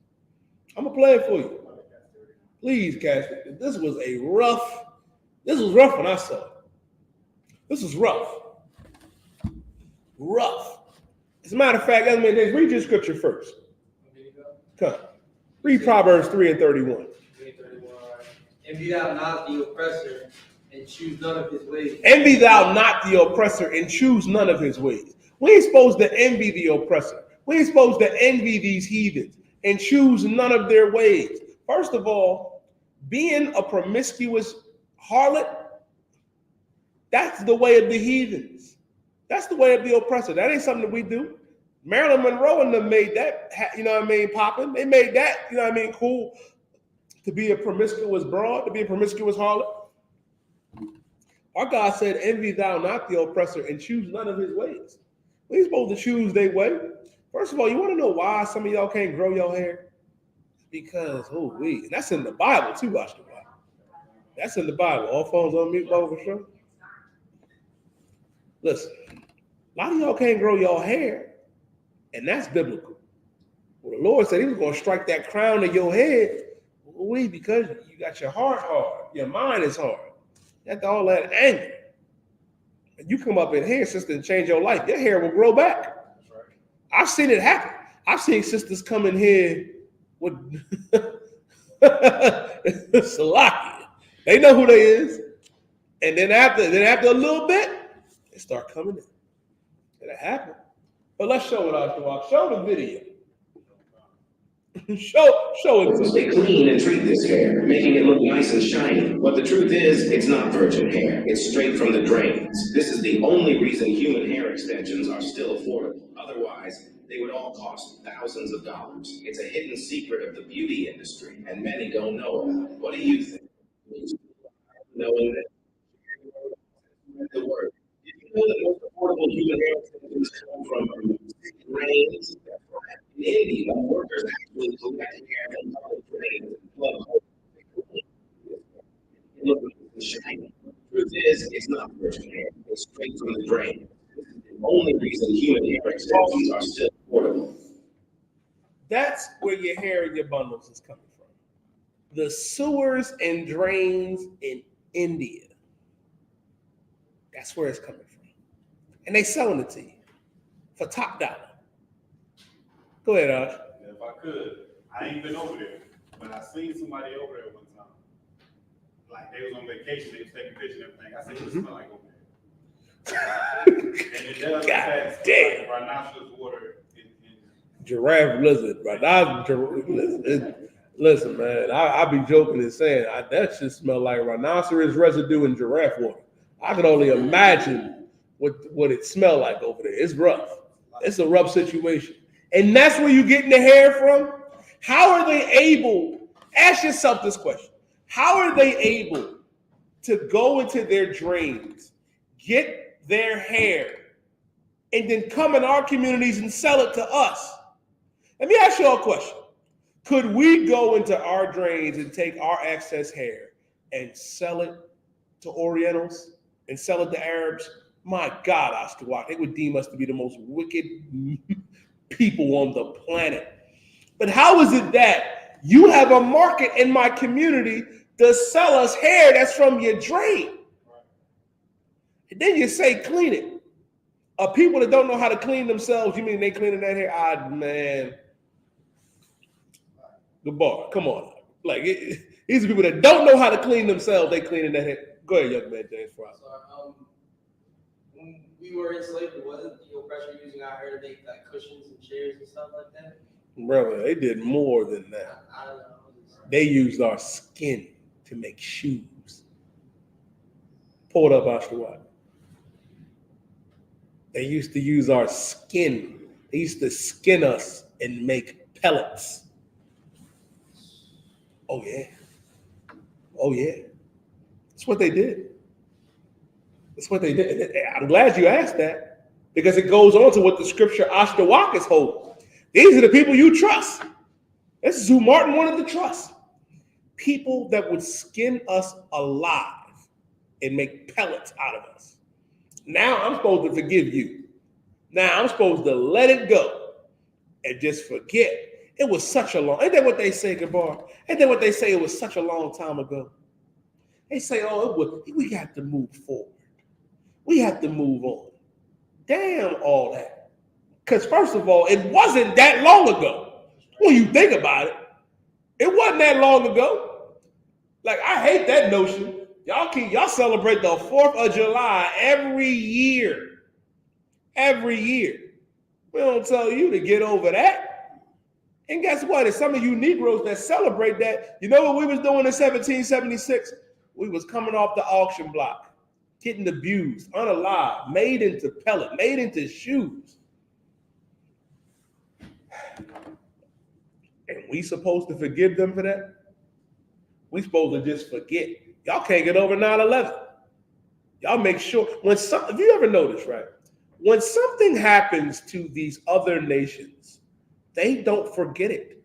I'm going to play it for you. Please, Cassie. This was rough when I saw it. This was rough. Rough. As a matter of fact, read your scripture first. Come. Read Proverbs 3:31. Envy thou not the oppressor, and choose none of his ways. Envy thou not the oppressor, and choose none of his ways. We ain't supposed to envy the oppressor. We ain't supposed to envy these heathens and choose none of their ways. First of all, being a promiscuous harlot, that's the way of the heathens. That's the way of the oppressor. That ain't something that we do. Marilyn Monroe and them made that, popping. They made that, cool to be a promiscuous broad, to be a promiscuous harlot. Our God said, envy thou not the oppressor and choose none of his ways. We ain't supposed to choose their way. First of all, you want to know why some of y'all can't grow your hair? Because, and that's in the Bible too, watch the Bible. That's in the Bible. All phones on mute, Bible for sure. Listen, a lot of y'all can't grow your hair, and that's biblical. Well, the Lord said he was going to strike that crown of your head, because you got your heart hard, your mind is hard. You got all that anger. And you come up in here, sister, and change your life, your hair will grow back. That's right. I've seen it happen. I've seen sisters come in here with Salaki. They know who they is. And then after a little bit, they start coming in. It'll happen. But let's show it out to walk. Show the video. show it. Stay clean and treat this hair, making it look nice and shiny. But the truth is, it's not virgin hair. It's straight from the drains. This is the only reason human hair extensions are still affordable. Otherwise, they would all cost thousands of dollars. It's a hidden secret of the beauty industry, and many don't know about it. What do you think? Knowing that the word. Did you know that most affordable human hair extensions come from drains? In India, workers actually collect hair in public drains and plug holes. Look at the shiny. The truth is, it's not virgin hair. It's straight from the drain. This is the only reason human hair extensions are still affordable. That's where your hair and your bundles is coming from. The sewers and drains in India. That's where it's coming from. And they selling it to you for top dollar. Go ahead, Ash. Yeah, if I could, I ain't been over there, but I seen somebody over there one time. Like they was on vacation, they was taking pictures and everything. I said, what it smell like over there? And it does have like rhinoceros water in giraffe lizard, listen, man. I be joking and saying that shit smell like rhinoceros residue and giraffe water. I can only imagine what it smelled like over there. It's rough. It's a rough situation. And that's where you're getting the hair from? How are they able, ask yourself this question, how are they able to go into their drains, get their hair, and then come in our communities and sell it to us? Let me ask you all a question. Could we go into our drains and take our excess hair and sell it to Orientals and sell it to Arabs? My God, I.S.U.P.K, they would deem us to be the most wicked people on the planet. But how is it that you have a market in my community to sell us hair that's from your drain? And then you say clean it. People that don't know how to clean themselves, you mean they cleaning that hair? Man. The bar, come on. Like, these are people that don't know how to clean themselves, they cleaning that hair. Go ahead, young man, James Fry. So, when we were enslaved, wasn't the oppressor using our hair to make like cushions and chairs and stuff like that? Brother, they did more than that. I don't know. They used our skin to make shoes. Pull it up, I.S.U.P.K. They used to use our skin. They used to skin us and make pellets. Oh, yeah. Oh, yeah. That's what they did. That's what they did. I'm glad you asked that, because it goes on to what the scripture I.S.U.P.K is holding. These are the people you trust. This is who Martin wanted to trust. People that would skin us alive and make pellets out of us. Now I'm supposed to forgive you. Now I'm supposed to let it go and just forget. It was such a long, ain't that what they say, Gabar? Ain't that what they say? It was such a long time ago. They say, we got to move forward. We have to move on. Damn all that. Because first of all, it wasn't that long ago. When you think about it, it wasn't that long ago. Like, I hate that notion. Y'all celebrate the 4th of July every year. Every year. We don't tell you to get over that. And guess what? It's some of you Negroes that celebrate that. You know what we was doing in 1776? We was coming off the auction block, getting abused, unalive, made into pellet, made into shoes. And we supposed to forgive them for that? We supposed to just forget. Y'all can't get over 9/11. Y'all make sure, if you ever notice, right? When something happens to these other nations, they don't forget it.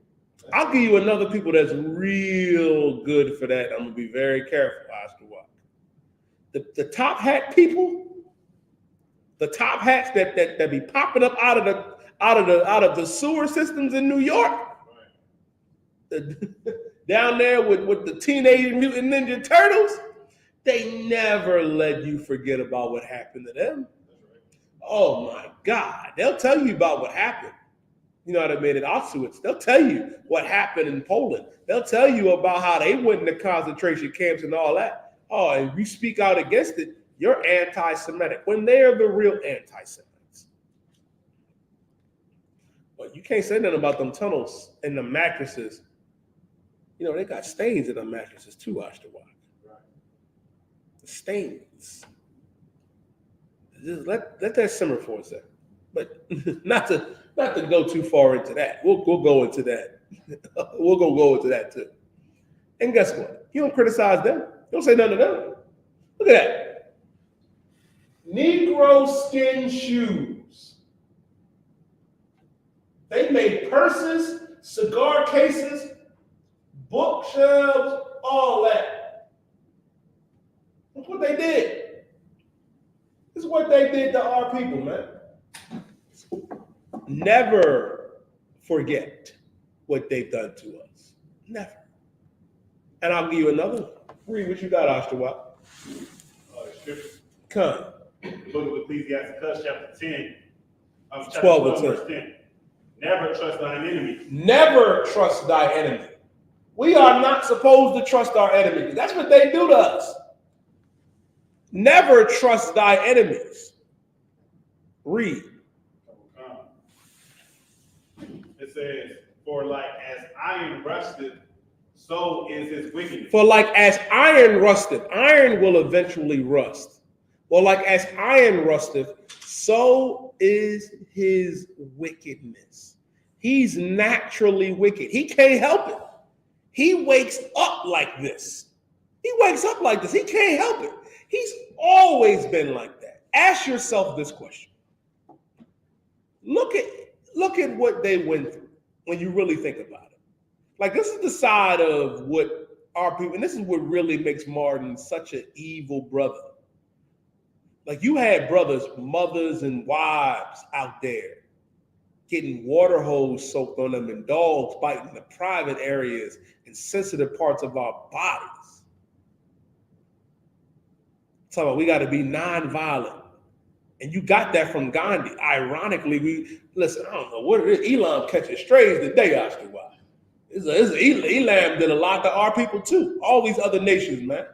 I'll give you another people that's real good for that. I'm gonna be very careful as to what. The top hat people, the top hats that be popping up out of the sewer systems in New York, down there with the Teenage Mutant Ninja Turtles, they never let you forget about what happened to them. Oh my God, they'll tell you about what happened. You know what I mean? At Auschwitz, they'll tell you what happened in Poland. They'll tell you about how they went into concentration camps and all that. Oh, and if you speak out against it, you're anti-Semitic, when they're the real anti-Semites. But you can't say nothing about them tunnels and the mattresses. You know, they got stains in the mattresses too, I.S.U.P.K. Right. The stains. Just let that simmer for a second. But not to go too far into that. We'll go into that. We'll go into that too. And guess what? You don't criticize them. You don't say nothing to them. Look at that. Negro skin shoes. They made purses, cigar cases, bookshelves, all that. That's what they did. This is what they did to our people, man. Never forget what they've done to us. Never. And I'll give you another one. Read what you got, I.S.U.P.K. Scripture. Come. Book of Ecclesiastes, chapter 10. 12 and 10. Verse 10. Never trust thine enemy. Never trust thy enemy. We are not supposed to trust our enemies. That's what they do to us. Never trust thy enemies. Read. It says, for like as iron rusteth, so is his wickedness. For like as iron rusteth, iron will eventually rust. Well, like as iron rusteth, so is his wickedness. He's naturally wicked. He can't help it. He wakes up like this. He wakes up like this. He can't help it. He's always been like that. Ask yourself this question. Look at what they went through when you really think about it. Like, this is the side of what our people, and this is what really makes Martin such an evil brother. Like you had brothers, mothers, and wives out there getting water hose soaked on them and dogs biting the private areas and sensitive parts of our bodies. So we got to be nonviolent. And you got that from Gandhi. Ironically, listen, I don't know what it is. Elam catching strays today, Oscar. Why? Elam did a lot to our people too. All these other nations, man.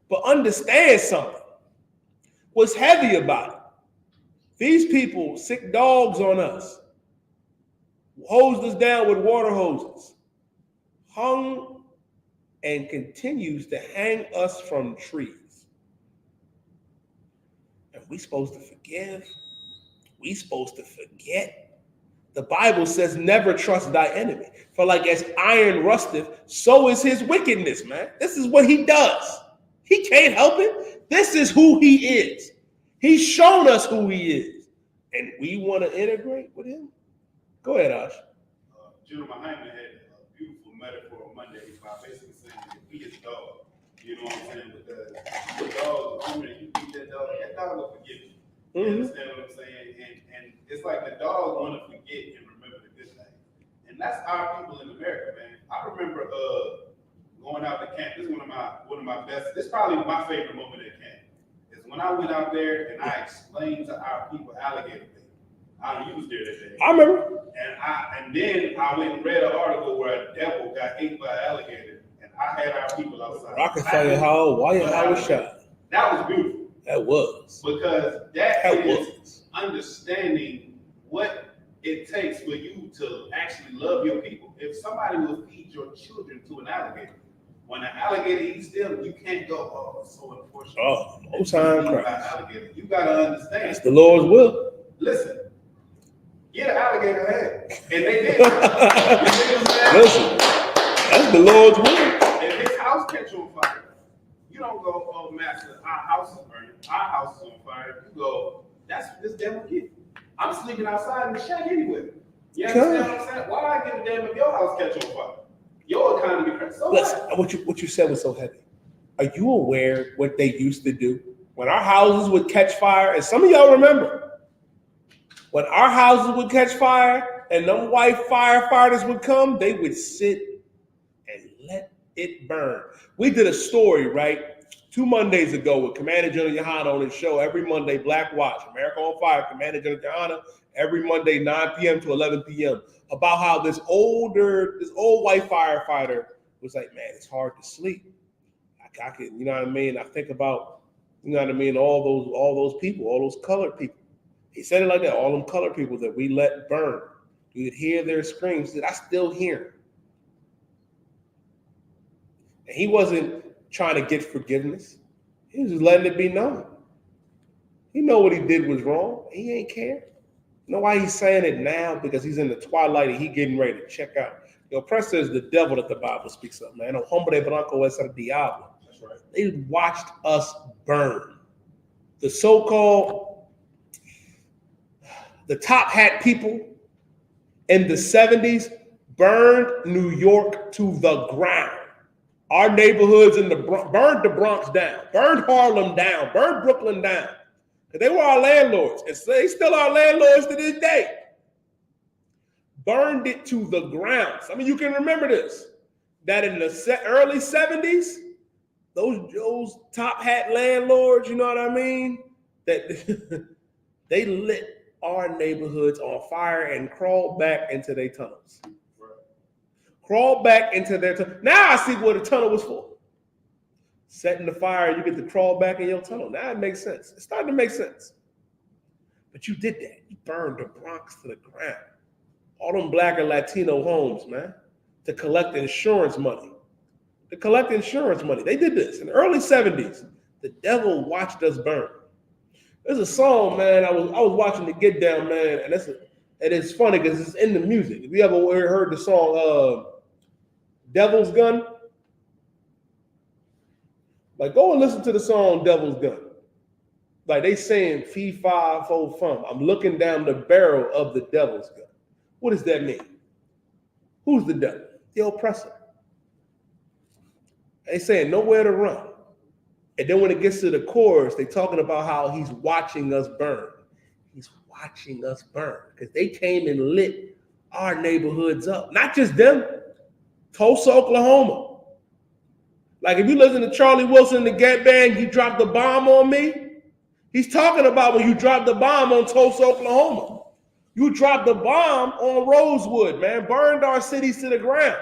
But understand something. What's heavy about it? These people sick dogs on us, hosed us down with water hoses, hung and continues to hang us from trees. And we supposed to forgive. We supposed to forget. The Bible says, never trust thy enemy. For like as iron rusteth, so is his wickedness, man. This is what he does. He can't help it. This is who he is. He's shown us who he is. And we want to integrate with him? Go ahead, Ash. General Muhammad had a beautiful metaphor on Monday by basically saying that we is dog. You know what I'm saying? Because the dog, the moment you beat that dog will forgive you. You understand what I'm saying? And it's like the dog want to forget and remember the good things. And that's our people in America, man. I remember going out to camp. This is one of my best. This is probably my favorite moment at camp. Is when I went out there and I explained to our people alligator thing. You was there that day. I remember. And then I went and read an article where a devil got ate by an alligator, and I had our people outside. Rockefeller Hall, why was shot? That was beautiful. That was. Because that is understanding what it takes for you to actually love your people. If somebody will feed your children to an alligator, when an alligator eats them, you can't go, oh, it's so unfortunate. Oh, most time alligator. You got to understand. It's the Lord's will. Listen, get an alligator head. And they did. Listen, that's the Lord's will. If his house catch on fire, you don't go, oh, master, our house is burning. Our house is on fire. You go, that's what this devil get. I'm sleeping outside in the shack anyway. You understand what I'm saying? Why I give a damn if your house catch on fire? Your economy crashes. So what you said was so heavy. Are you aware what they used to do? When our houses would catch fire, and some of y'all remember, when our houses would catch fire and them white firefighters would come, they would sit and let it burn. We did a story, right? 2 Mondays ago with Commander General YAHANNA on his show every Monday, Black Watch, America on Fire, Commander General YAHANNA, every Monday, 9 p.m. to 11 p.m. about how this old white firefighter was like, man, it's hard to sleep. I can, you know what I mean? I think about, you know what I mean, all those people, all those colored people. He said it like that, all them colored people that we let burn. You would hear their screams that I still hear. And he wasn't trying to get forgiveness. He was just letting it be known. He know what he did was wrong. He ain't care. You know why he's saying it now? Because he's in the twilight and he getting ready to check out. The oppressor is the devil that the Bible speaks of, man. No hombre blanco es el diablo. That's right. They watched us burn. The so-called, the top hat people in the 70s burned New York to the ground. Our neighborhoods burned the Bronx down, burned Harlem down, burned Brooklyn down. Because they were our landlords, and they still are landlords to this day. Burned it to the ground. I mean, you can remember this, that in the early 70s, those top hat landlords, you know what I mean, that they lit our neighborhoods on fire and crawled back into their tunnels. Crawl back into their tunnel. Now I see what a tunnel was for. Setting the fire, you get to crawl back in your tunnel. Now it makes sense. It's starting to make sense. But you did that. You burned the Bronx to the ground. All them Black and Latino homes, man, to collect insurance money. They did this in the early 70s. The devil watched us burn. There's a song, man, I was watching the Get Down, man, and it's funny because it's in the music. If you ever heard the song Devil's Gun, like go and listen to the song Devil's Gun. Like they saying fee fi fo fum. I'm looking down the barrel of the devil's gun. What does that mean? Who's the devil? The oppressor. They saying nowhere to run. And then when it gets to the chorus, they're talking about how he's watching us burn. He's watching us burn because they came and lit our neighborhoods up. Not just them, Tulsa, Oklahoma. Like if you listen to Charlie Wilson and the Gap Band, you dropped the bomb on me. He's talking about when you dropped the bomb on Tulsa, Oklahoma. You dropped the bomb on Rosewood, man. Burned our cities to the ground.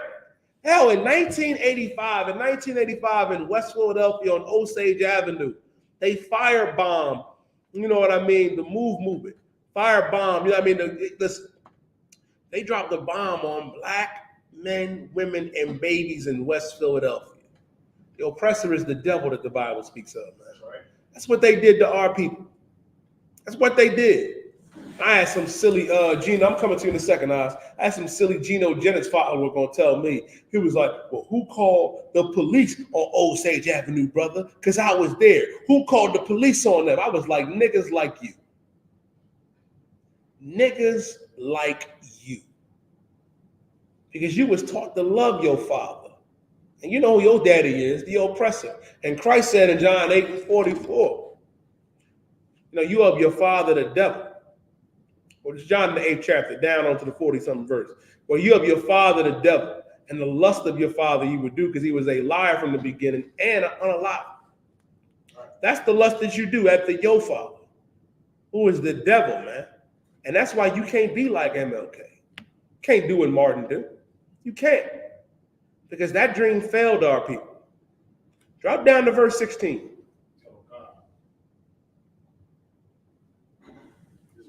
Hell, in 1985 in West Philadelphia on Osage Avenue, they firebombed, you know what I mean, the movement. Firebomb, you know what I mean? They dropped the bomb on black men, women, and babies in West Philadelphia. The oppressor is the devil that the Bible speaks of, man. Right. That's what they did to our people. That's what they did. I had some silly Gino. I'm coming to you in a second, Oz. I had some silly Gino Jennings follower gonna tell me. He was like, "Well, who called the police on Osage Avenue, brother? Because I was there. Who called the police on them?" I was like, "Niggas like you. Niggas like you. Because you was taught to love your father, and you know who your daddy is, the oppressor." And Christ said in John 8:44, "You know, you of your father, the devil." Well, it's John in the 8th chapter, down onto the 40-something verse. "Well, you of your father, the devil, and the lust of your father you would do," because he was a liar from the beginning and an unalive. That's the lust that you do after your father, who is the devil, man. And that's why you can't be like MLK. You can't do what Martin do. You can't. Because that dream failed our people. Drop down to verse 16.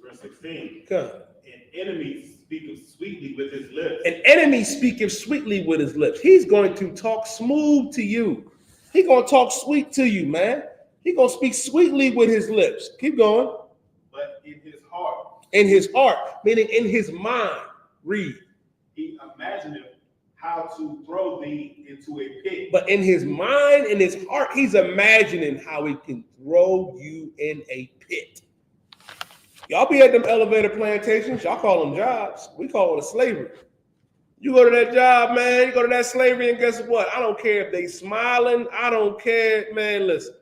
Verse 16. Come. An enemy speaketh sweetly with his lips. An enemy speaketh sweetly with his lips. He's going to talk smooth to you. He's going to talk sweet to you, man. He's going to speak sweetly with his lips. Keep going. But in his heart. In his heart, meaning in his mind. Read. He imagineth how to throw thee into a pit. But in his mind, in his heart, he's imagining how he can throw you in a pit. Y'all be at them elevator plantations. Y'all call them jobs. We call it a slavery. You go to that job, man. You go to that slavery, and guess what? I don't care if they smiling. I don't care, man. Listen,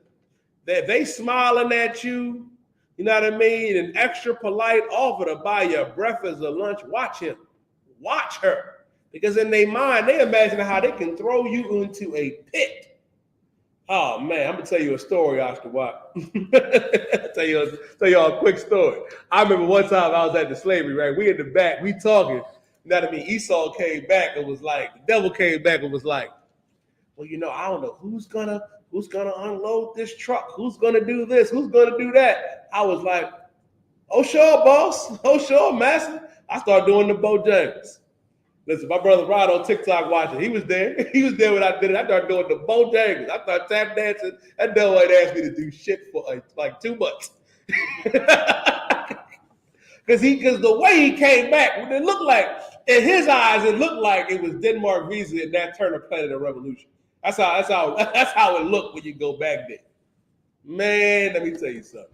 that they smiling at you, you know what I mean? An extra polite offer to buy your breakfast or lunch. Watch him. Watch her. Because in their mind, they imagine how they can throw you into a pit. Oh man, I'm gonna tell you a story, Oscar Watt. tell y'all a quick story. I remember one time I was at the slavery, right? We in the back, we talking. You know what I mean? Esau came back and was like, the devil came back and was like, "Well, you know, I don't know who's gonna unload this truck, who's gonna do this, who's gonna do that." I was like, "Oh sure, boss. Oh sure, master." I started doing the Bojangles. Listen, my brother Rod on TikTok watching. He was there. He was there when I did it. I started doing the Bojangles. I started tap dancing. That devil ain't asked me to do shit for like 2 months. Because the way he came back, when it looked like, in his eyes, it looked like it was Denmark Visa and Nat Turner Planet of Revolution. That's how it looked when you go back there. Man, let me tell you something.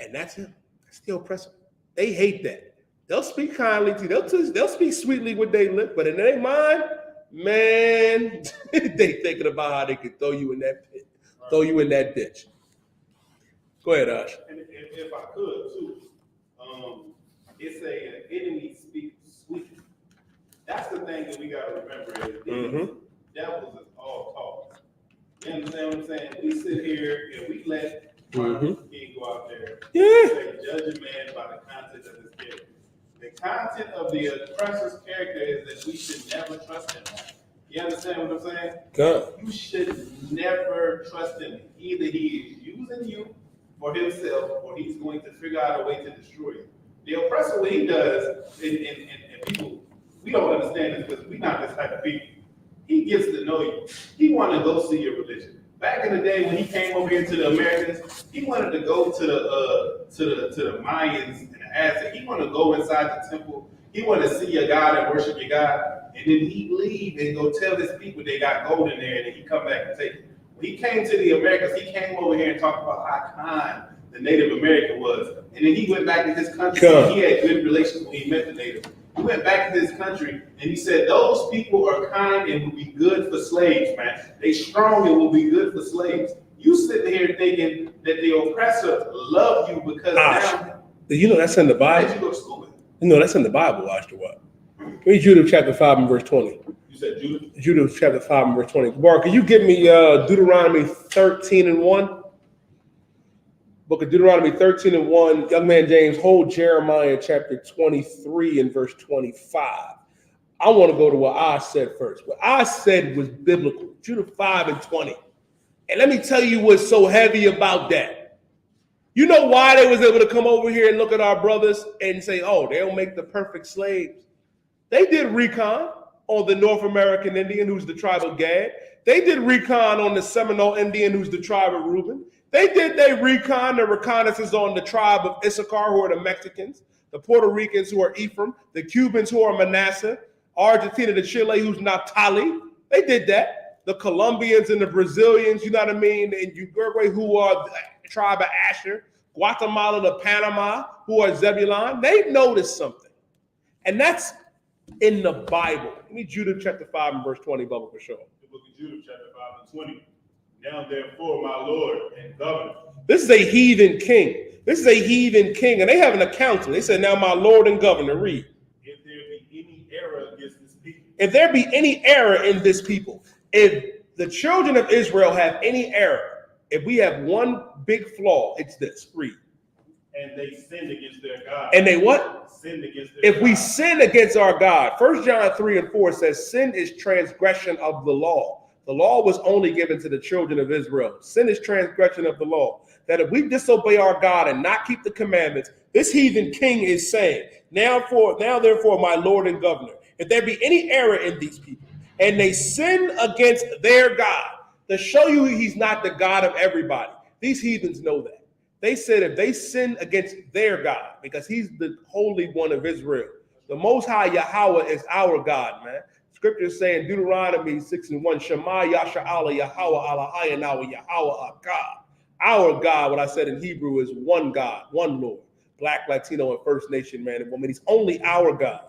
And that's him. That's the oppressor. They hate that. They'll speak kindly to you. They'll speak sweetly with their lip, but in their mind, man, they thinking about how they can throw you in that pit, throw you in that ditch. Go ahead, Ash. And if I could too, it's an enemy speak sweetly. That's the thing that we gotta remember is devils is all talk. You understand what I'm saying? We sit here and we let Martin Luther King go out there and say, "Judge a man by the content of his character." The content of the oppressor's character is that we should never trust him. You understand what I'm saying? Good. You should never trust him. Either he is using you for himself, or he's going to figure out a way to destroy you. The oppressor, what he does, and people, we don't understand this because we're not this type of people. He gets to know you. He wanted to go see your religion. Back in the day when he came over here to the Americans, he wanted to go to the Mayans and the Aztecs. He wanted to go inside the temple. He wanted to see your God and worship your God. And then he'd leave and go tell his people they got gold in there, and then he'd come back and take it. When he came to the Americas, he came over here and talked about how kind the Native American was. And then he went back to his country and he had good relations when he met the Native. He went back to his country and he said, those people are kind and will be good for slaves, man. They strong and will be good for slaves. You sitting here thinking that the oppressor love you because now. You know that's in the Bible. Where'd you go to school with? You know that's in the Bible, Ashton. What? Read Judah chapter 5 and verse 20. You said Judah? Judah chapter 5 and verse 20. Bar, can you give me Deuteronomy 13 and 1? Book of Deuteronomy 13 and 1. Young man James, hold Jeremiah chapter 23 and verse 25. I want to go to what I said first. What I said was biblical. Judah 5 and 20. And let me tell you what's so heavy about that. You know why they was able to come over here and look at our brothers and say, oh, they'll make the perfect slaves. They did recon on the North American Indian, who's the tribe of Gad. They did recon on the Seminole Indian, who's the tribe of Reuben. They did their recon, the reconnaissance on the tribe of Issachar, who are the Mexicans, the Puerto Ricans, who are Ephraim, the Cubans, who are Manasseh, Argentina, the Chile, who's Naphtali. They did that. The Colombians and the Brazilians, you know what I mean, and Uruguay, who are the tribe of Asher, Guatemala, the Panama, who are Zebulon. They noticed something. And that's in the Bible. Let me Judah chapter 5 and verse 20, Bubba, for sure. The book of Judah, chapter 5 and 20. Now, therefore, my Lord and governor. This is a heathen king. This is a heathen king. And they have an accountant. They said, now, my Lord and governor, read. If there be any error against this people. If there be any error in this people. If the children of Israel have any error, if we have one big flaw, it's this. Read. And they sinned against their God. And they what? Sinned against their If God. we sin against our God. 1 John 3 and 4 says, sin is transgression of the law. The law was only given to the children of Israel. Sin is transgression of the law. That if we disobey our God and not keep the commandments, this heathen king is saying, now therefore, my Lord and governor, if there be any error in these people, and they sin against their God, to show you he's not the God of everybody. These heathens know that. They said if they sin against their God, because he's the Holy One of Israel, the Most High Yahweh is our God, man. Scripture is saying, Deuteronomy 6 and 1, Shema Yasha'Allah Yahweh Alahayanawa Yahweh God. Our God, what I said in Hebrew, is one God, one Lord. Black, Latino, and First Nation, man and woman. He's only our God.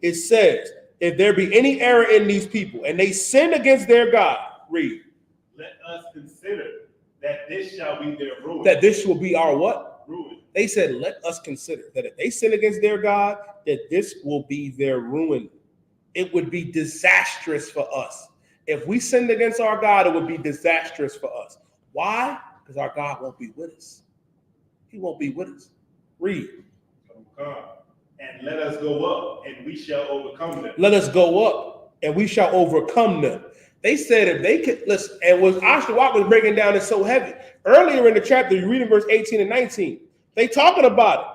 It says, if there be any error in these people, and they sin against their God, read. Let us consider that this shall be their ruin. That this will be our what? Ruin. They said, let us consider that if they sin against their God, that this will be their ruin. It would be disastrous for us. If we sinned against our God, it would be disastrous for us. Why? Because our God won't be with us. He won't be with us. Read. Come, and let us go up, and we shall overcome them. Let us go up, and we shall overcome them. They said if they could, listen, and what I.S.U.P.K was breaking down is so heavy. Earlier in the chapter, you read in verse 18 and 19, they talking about it.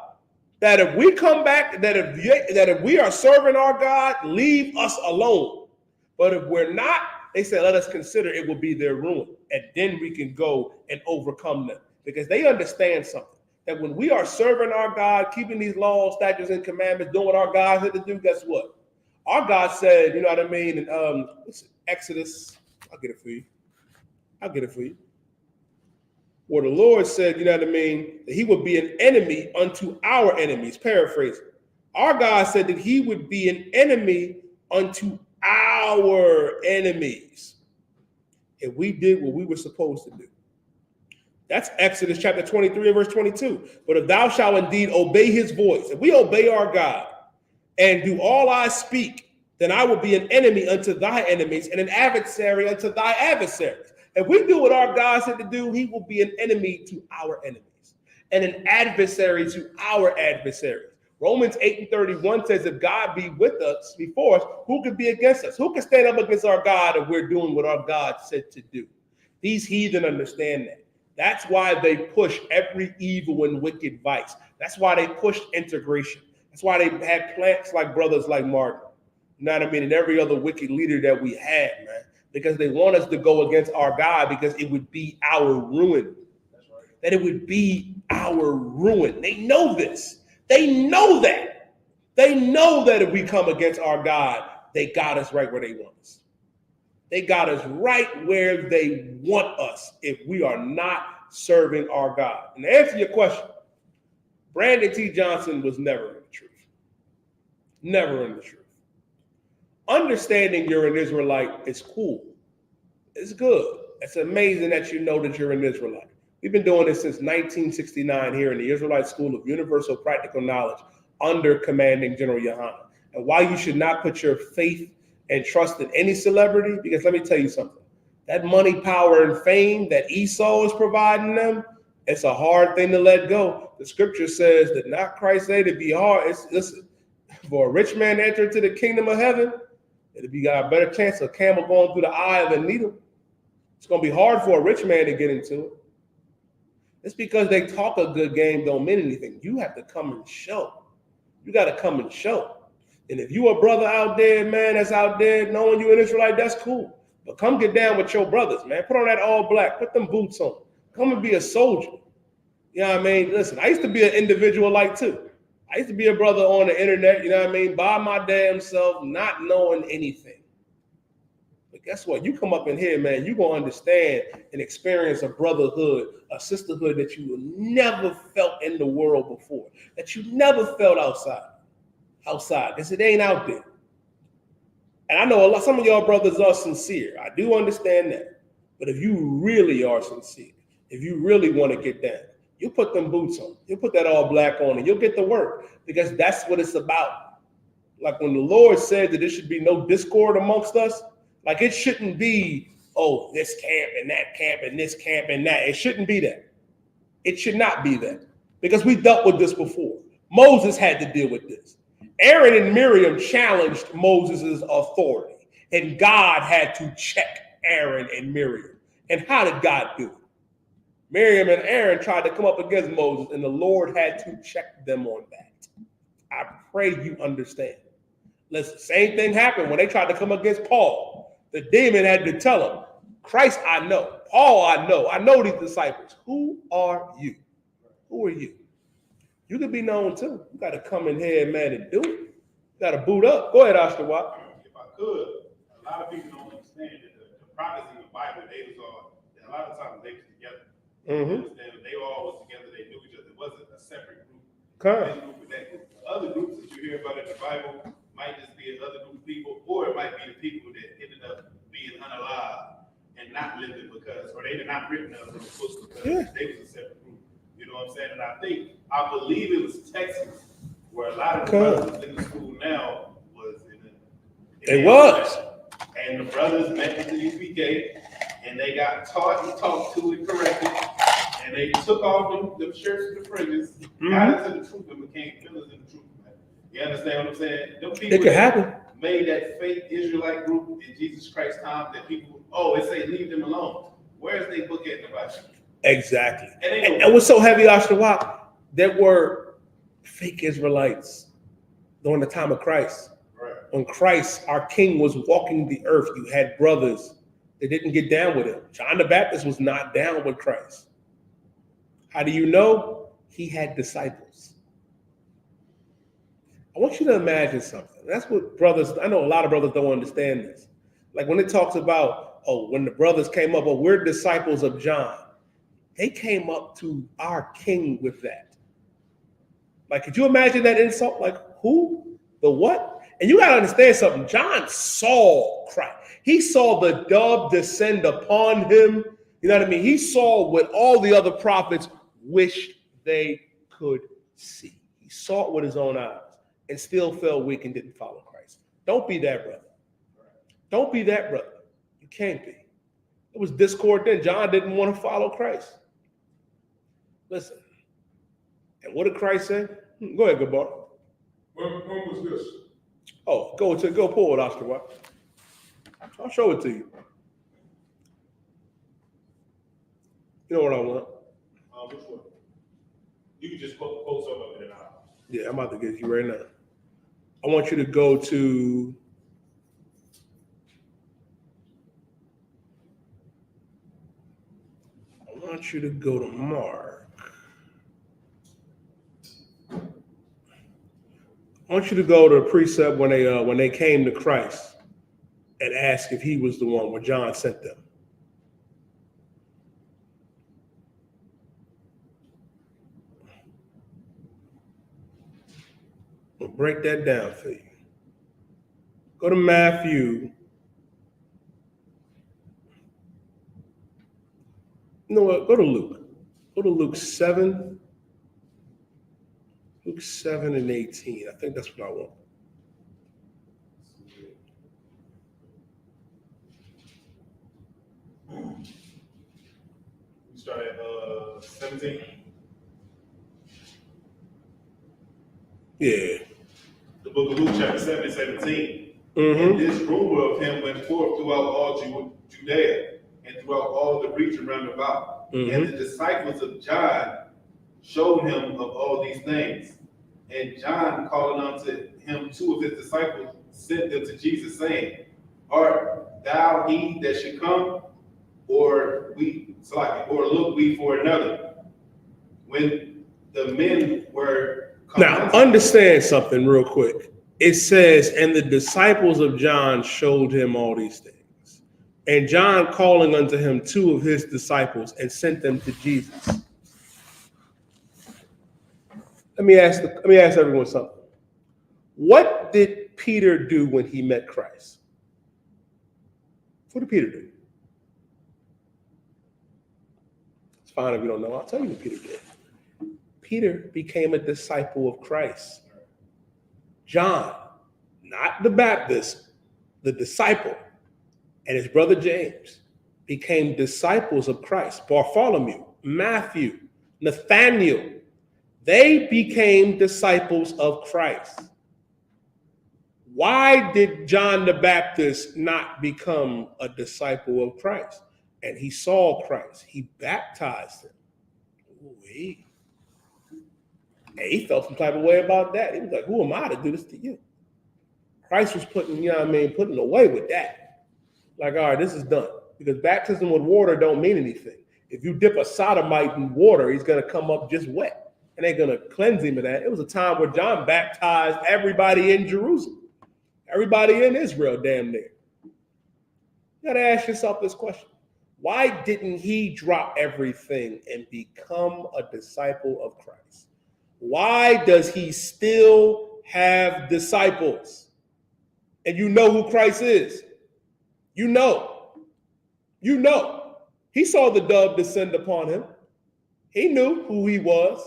That if we come back, that if we are serving our God, leave us alone. But if we're not, they say, let us consider it will be their ruin. And then we can go and overcome them. Because they understand something. That when we are serving our God, keeping these laws, statutes, and commandments, doing what our God had to do, guess what? Our God said, you know what I mean? In Exodus, I'll get it for you. Where the Lord said, you know what I mean, that he would be an enemy unto our enemies. Paraphrasing. Our God said that he would be an enemy unto our enemies if we did what we were supposed to do. That's Exodus chapter 23 and verse 22. But if thou shalt indeed obey his voice, if we obey our God and do all I speak, then I will be an enemy unto thy enemies and an adversary unto thy adversaries. If we do what our God said to do, he will be an enemy to our enemies and an adversary to our adversaries. Romans 8 and 31 says, if God be with us, before us, who can be against us? Who can stand up against our God if we're doing what our God said to do? These heathen understand that. That's why they push every evil and wicked vice. That's why they push integration. That's why they had plants like brothers like Martin. You know what I mean? And every other wicked leader that we had, man. Because they want us to go against our God because it would be our ruin. That's right. That it would be our ruin. They know this. They know that. They know that if we come against our God, they got us right where they want us. They got us right where they want us if we are not serving our God. And to answer your question, Brandon T. Johnson was never in the truth. Never in the truth. Understanding you're an Israelite is cool. It's good. It's amazing that you know that you're an Israelite. We've been doing this since 1969 here in the Israelite School of Universal Practical Knowledge under commanding General YAHANNA. And why you should not put your faith and trust in any celebrity, because let me tell you something. That money, power, and fame that Esau is providing them, it's a hard thing to let go. The scripture says that not Christ said it'd be hard. Listen, for a rich man to enter into the kingdom of heaven, it'd be got a better chance of a camel going through the eye of a needle. It's going to be hard for a rich man to get into it. It's because they talk a good game don't mean anything. You have to come and show. You got to come and show. And if you a brother out there, man, that's out there knowing you an Israelite, that's cool. But come get down with your brothers, man. Put on that all black. Put them boots on. Come and be a soldier. You know what I mean? Listen, I used to be an individual like too. I used to be a brother on the internet, you know what I mean, by my damn self, not knowing anything. But guess what? You come up in here, man, you're going to understand and experience a brotherhood, a sisterhood that you never felt in the world before, that you never felt outside, because it ain't out there. And I know some of y'all brothers are sincere. I do understand that. But if you really are sincere, if you really want to get down, you put them boots on, you put that all black on, and you'll get to work, because that's what it's about. Like when the Lord said that there should be no discord amongst us, like it shouldn't be, oh, this camp and that camp and this camp and that. It shouldn't be that. It should not be that, because we dealt with this before. Moses had to deal with this. Aaron and Miriam challenged Moses' authority, and God had to check Aaron and Miriam. And how did God do it? Miriam and Aaron tried to come up against Moses, and the Lord had to check them on that. I pray you understand. Listen, same thing happened when they tried to come against Paul. The demon had to tell him, Christ I know, Paul I know these disciples. Who are you? Who are you? You could be known too. You got to come in here, man, and do it. You got to boot up. Go ahead, Ashtawa. If I could, a lot of people don't understand that the prophets in the Bible, they was all, a lot of times they was together. Mm-hmm. They all was together, they knew each other. It wasn't a separate group. Come. This group and that group. Other groups that you hear about in the Bible might just be another group of people, or it might be the people that ended up being unalive and not living because, or they did not written up in the books because they was a separate group. You know what I'm saying? And I believe it was Texas where a lot of the brothers in the school now was in it was. And the brothers met at the I.S.U.P.K. and they got taught and talked to and corrected. And they took off them shirts and the fringes, got into the truth and became pillars in the truth. Man. You understand what I'm saying? Them people It could happen. made that fake Israelite group in Jesus Christ's time that people, it say leave them alone. Where's they book at in the Bible? Exactly. And what's so heavy, Ashtawa, there were fake Israelites during the time of Christ. Right. When Christ, our king, was walking the earth, you had brothers that didn't get down with him. John the Baptist was not down with Christ. How do you know? He had disciples. I want you to imagine something. That's what brothers, I know a lot of brothers don't understand this. Like when it talks about, when the brothers came up, we're disciples of John. They came up to our king with that. Like, could you imagine that insult? Like, who? The what? And you got to understand something. John saw Christ. He saw the dove descend upon him. You know what I mean? He saw what all the other prophets wished they could see. He saw it with his own eyes and still fell weak and didn't follow Christ. Don't be that brother. Don't be that brother. You can't be. It was discord then. John didn't want to follow Christ. Listen. And what did Christ say? Go ahead, Gabar. When was this? Oh, go pull it, Oscar. What? I'll show it to you. You know what I want? Which one? You can just post some of it in our. Yeah, I'm about to get you right now. I want you to go to Mark. I want you to go to a precept when they came to Christ and asked if he was the one where John sent them. We'll break that down for you. Go to Matthew. You know what? Go to Luke. Go to Luke 7. Luke 7 and 18. I think that's what I want. We start at 17. Yeah. The book of Luke, chapter 7, 17. Mm-hmm. And this rumor of him went forth throughout all Judea and throughout all the region round about. Mm-hmm. And the disciples of John showed him of all these things. And John, calling unto him two of his disciples, sent them to Jesus, saying, Art thou he that should come, or look we for another? When the men were come Now, unto understand something real quick. It says, and the disciples of John showed him all these things. And John calling unto him two of his disciples and sent them to Jesus. Let me ask everyone something. What did Peter do when he met Christ? What did Peter do? It's fine if you don't know. I'll tell you what Peter did. Peter became a disciple of Christ. John, not the Baptist, the disciple, and his brother James became disciples of Christ. Bartholomew, Matthew, Nathaniel, they became disciples of Christ. Why did John the Baptist not become a disciple of Christ? And he saw Christ. He baptized him. Ooh-wee. And he felt some type of way about that. He was like, who am I to do this to you? Christ was putting away with that. Like, all right, this is done. Because baptism with water don't mean anything. If you dip a sodomite in water, he's going to come up just wet. And they're going to cleanse him of that. It was a time where John baptized everybody in Jerusalem. Everybody in Israel, damn near. You got to ask yourself this question. Why didn't he drop everything and become a disciple of Christ? Why does he still have disciples? And you know who Christ is. You know. He saw the dove descend upon him. He knew who he was.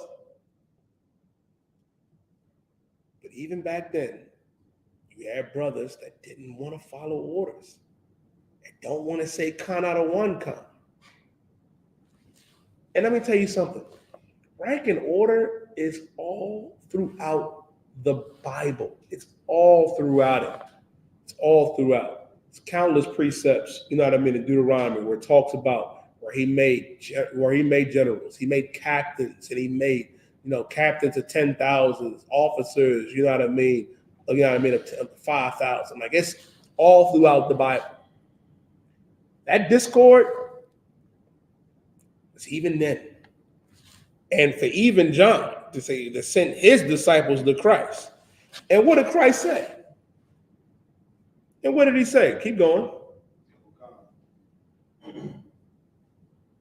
But even back then, you had brothers that didn't want to follow orders. They don't want to say con out of one con. And let me tell you something. Rank and order is all throughout the Bible. It's all throughout it. It's all throughout. It's countless precepts, in Deuteronomy, where it talks about where he made generals, he made captains, and he made, captains of 10,000, officers, of 5,000. Like, it's all throughout the Bible. That discord was even then. And for even John to send his disciples to Christ. And what did Christ say? And what did he say? Keep going.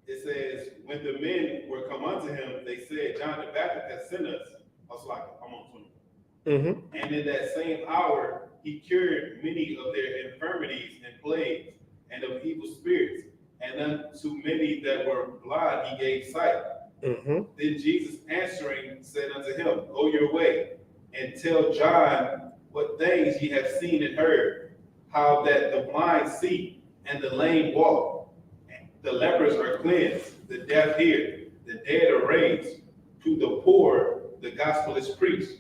It says, when the men were come unto him, they said, John the Baptist has sent us. I'm on 20. Mm-hmm. And in that same hour, he cured many of their infirmities and plagues and of evil spirits. And unto many that were blind, he gave sight. Mm-hmm. Then Jesus answering said unto him, Go your way, and tell John what things ye have seen and heard, how that the blind see, and the lame walk, the lepers are cleansed, the deaf hear, the dead are raised, to the poor the gospel is preached.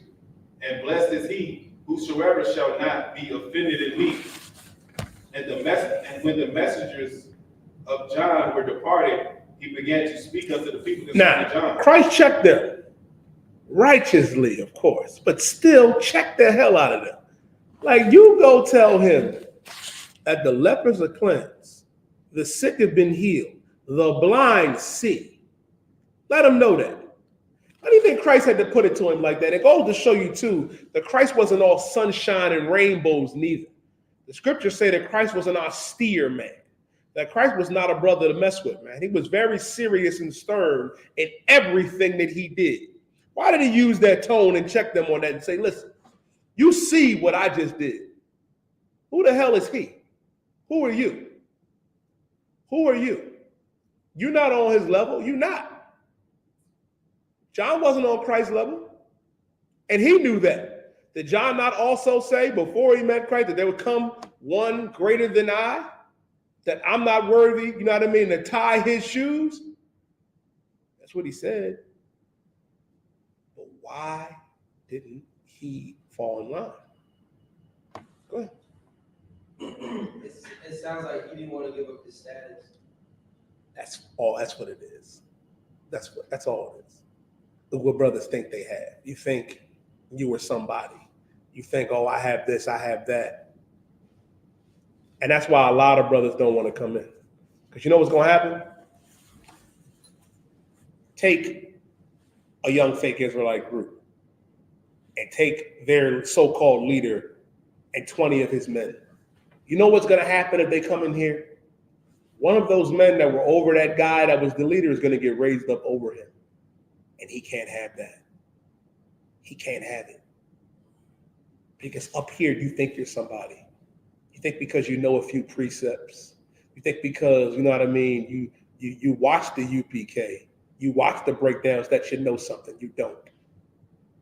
And blessed is he whosoever shall not be offended in me. And when the messengers of John were departed, he began to speak unto the people concerning John. Christ checked them righteously, of course, but still checked the hell out of them. Like, you go tell him that the lepers are cleansed, the sick have been healed, the blind see. Let him know that. Why do you think Christ had to put it to him like that? It goes to show you, too, that Christ wasn't all sunshine and rainbows neither. The scriptures say that Christ was an austere man, that Christ was not a brother to mess with, man. He was very serious and stern in everything that he did. Why did he use that tone and check them on that and say, listen, you see what I just did? Who the hell is he? Who are you? Who are you? You're not on his level. You're not. John wasn't on Christ's level. And he knew that. Did John not also say before he met Christ that there would come one greater than I? That I'm not worthy, you know what I mean, to tie his shoes? That's what he said. But why didn't he fall in line? Go ahead. It sounds like he didn't want to give up his status. That's what it is. That's all it is. Look what brothers think they have. You think you were somebody. You think, oh, I have this, I have that. And that's why a lot of brothers don't want to come in. Because you know what's going to happen? Take a young fake Israelite group and take their so-called leader and 20 of his men. You know what's going to happen if they come in here? One of those men that were over that guy that was the leader is going to get raised up over him. And he can't have that. He can't have it. Because up here, you think you're somebody. You think because you know a few precepts. You think because, you know what I mean, you watch the I.S.U.P.K, you watch the breakdowns that you know something. You don't.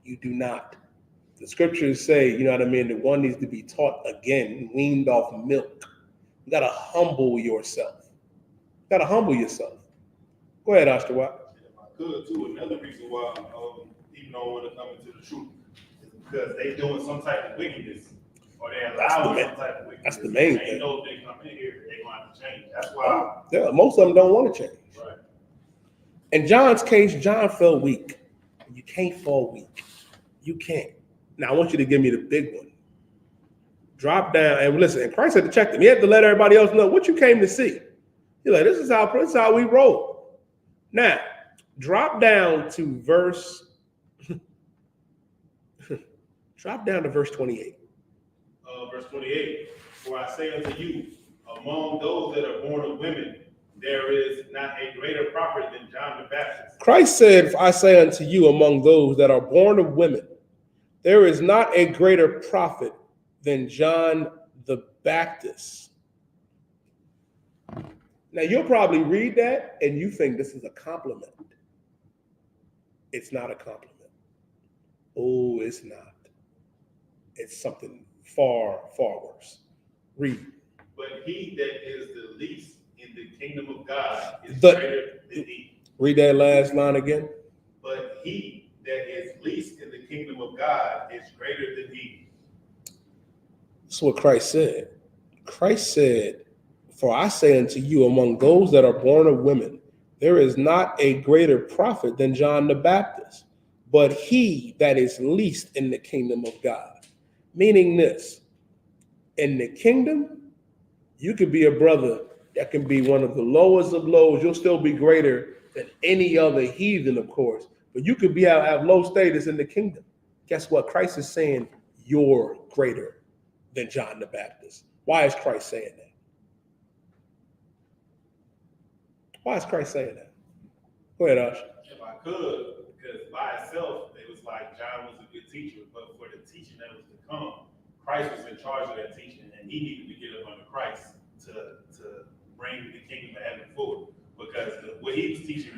You do not. The scriptures say, you know what I mean, that one needs to be taught again, weaned off milk. You got to humble yourself. You got to humble yourself. Go ahead, Ashtawa. If I could, too, another reason why people don't want to come into the truth is because they doing some type of wickedness, or they allowing some type of wickedness. That's the main thing. They know if they come in here, they're going to have to change. That's why. Yeah, most of them don't want to change. Right. In John's case, John fell weak. You can't fall weak. You can't. Now, I want you to give me the big one. Drop down and listen. And Christ had to check them. He had to let everybody else know what you came to see. He's like, this is how we roll. Now, drop down to verse 28. Verse 28. For I say unto you, among those that are born of women, there is not a greater prophet than John the Baptist. Christ said, I say unto you, among those that are born of women, there is not a greater prophet than John the Baptist. Now, you'll probably read that and you think this is a compliment. It's not a compliment. Oh, it's not. It's something far, far worse. Read. But he that is the least in the kingdom of God is greater than he. Read that last line again. But he that is least in the kingdom of God is greater than he. That's what Christ said. Christ said, for I say unto you, among those that are born of women, there is not a greater prophet than John the Baptist, but he that is least in the kingdom of God. Meaning this, in the kingdom, you could be a brother that can be one of the lowest of lows. You'll still be greater than any other heathen, of course, but you could have low status in the kingdom. Guess what? Christ is saying you're greater than John the Baptist. Why is Christ saying that? Why is Christ saying that? Go ahead, Ash. If I could, because by itself, it was like John was a good teacher, but for the teaching that was to come, Christ was in charge of that teaching, and he needed to get up under Christ to bring the kingdom of heaven forward. Because what he was teaching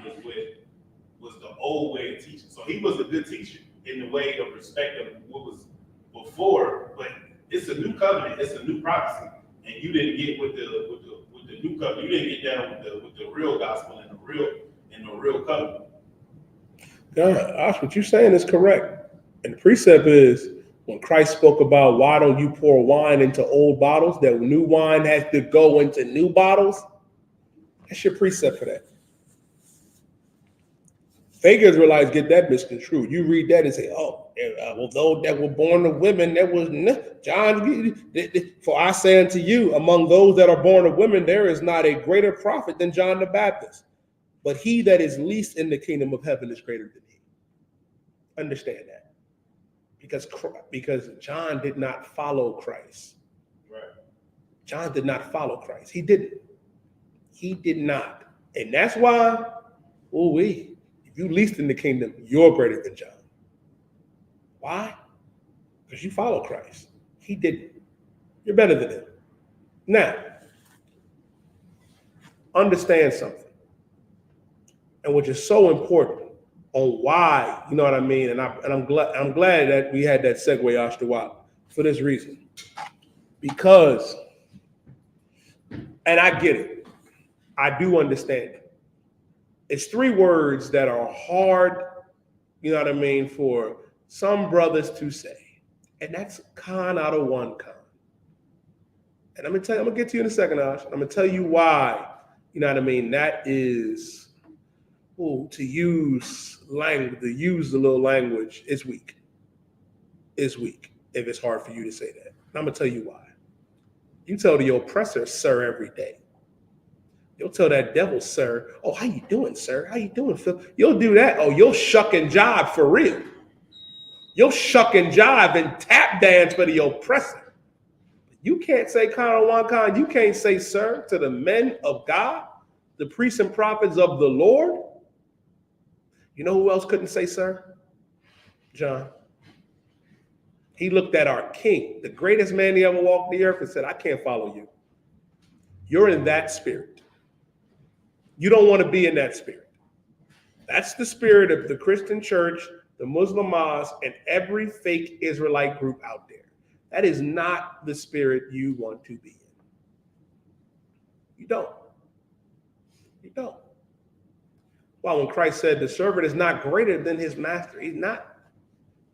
was the old way of teaching. So he was a good teacher in the way of respect of what was before, but it's a new covenant, it's a new prophecy, and you didn't get with the new covenant. You didn't get down with the real gospel and the real covenant. God, Ash, what you're saying is correct. And the precept is when Christ spoke about why don't you pour wine into old bottles, that new wine has to go into new bottles. That's your precept for that. Fake Israelites get that misconstrued. You read that and say, oh, well, those that were born of women, there was John. For I say unto you, among those that are born of women, there is not a greater prophet than John the Baptist. But he that is least in the kingdom of heaven is greater than he. Understand that. Because John did not follow Christ. Right. John did not follow Christ. He didn't. He did not. And that's why, if you least in the kingdom, you're greater than John. Why? Because you follow Christ. He didn't. You're better than him. Now, understand something, and which is so important on why, you know what I mean. And I'm glad that we had that segue, Ashtawa, for this reason, because, and I get it, I do understand it. It's three words that are hard, you know what I mean, for some brothers to say, and that's con out of one con. And I'm gonna get to you in a second, Ash. I'm gonna tell you why, you know what I mean. That is, to use the little language is weak. Is weak if it's hard for you to say that. And I'm gonna tell you why. You tell the oppressor, sir, every day. You'll tell that devil, sir, oh, how you doing, sir? How you doing, Phil? You'll do that. Oh, you'll shuck and jive for real. You'll shuck and jive and tap dance for the oppressor. You can't say con on one con. You can't say, sir, to the men of God, the priests and prophets of the Lord. You know who else couldn't say, sir? John. He looked at our king, the greatest man he ever walked the earth, and said, I can't follow you. You're in that spirit. You don't want to be in that spirit. That's the spirit of the Christian church, the Muslim mosque, and every fake Israelite group out there. That is not the spirit you want to be in. You don't. You don't. Well, when Christ said the servant is not greater than his master, he's not.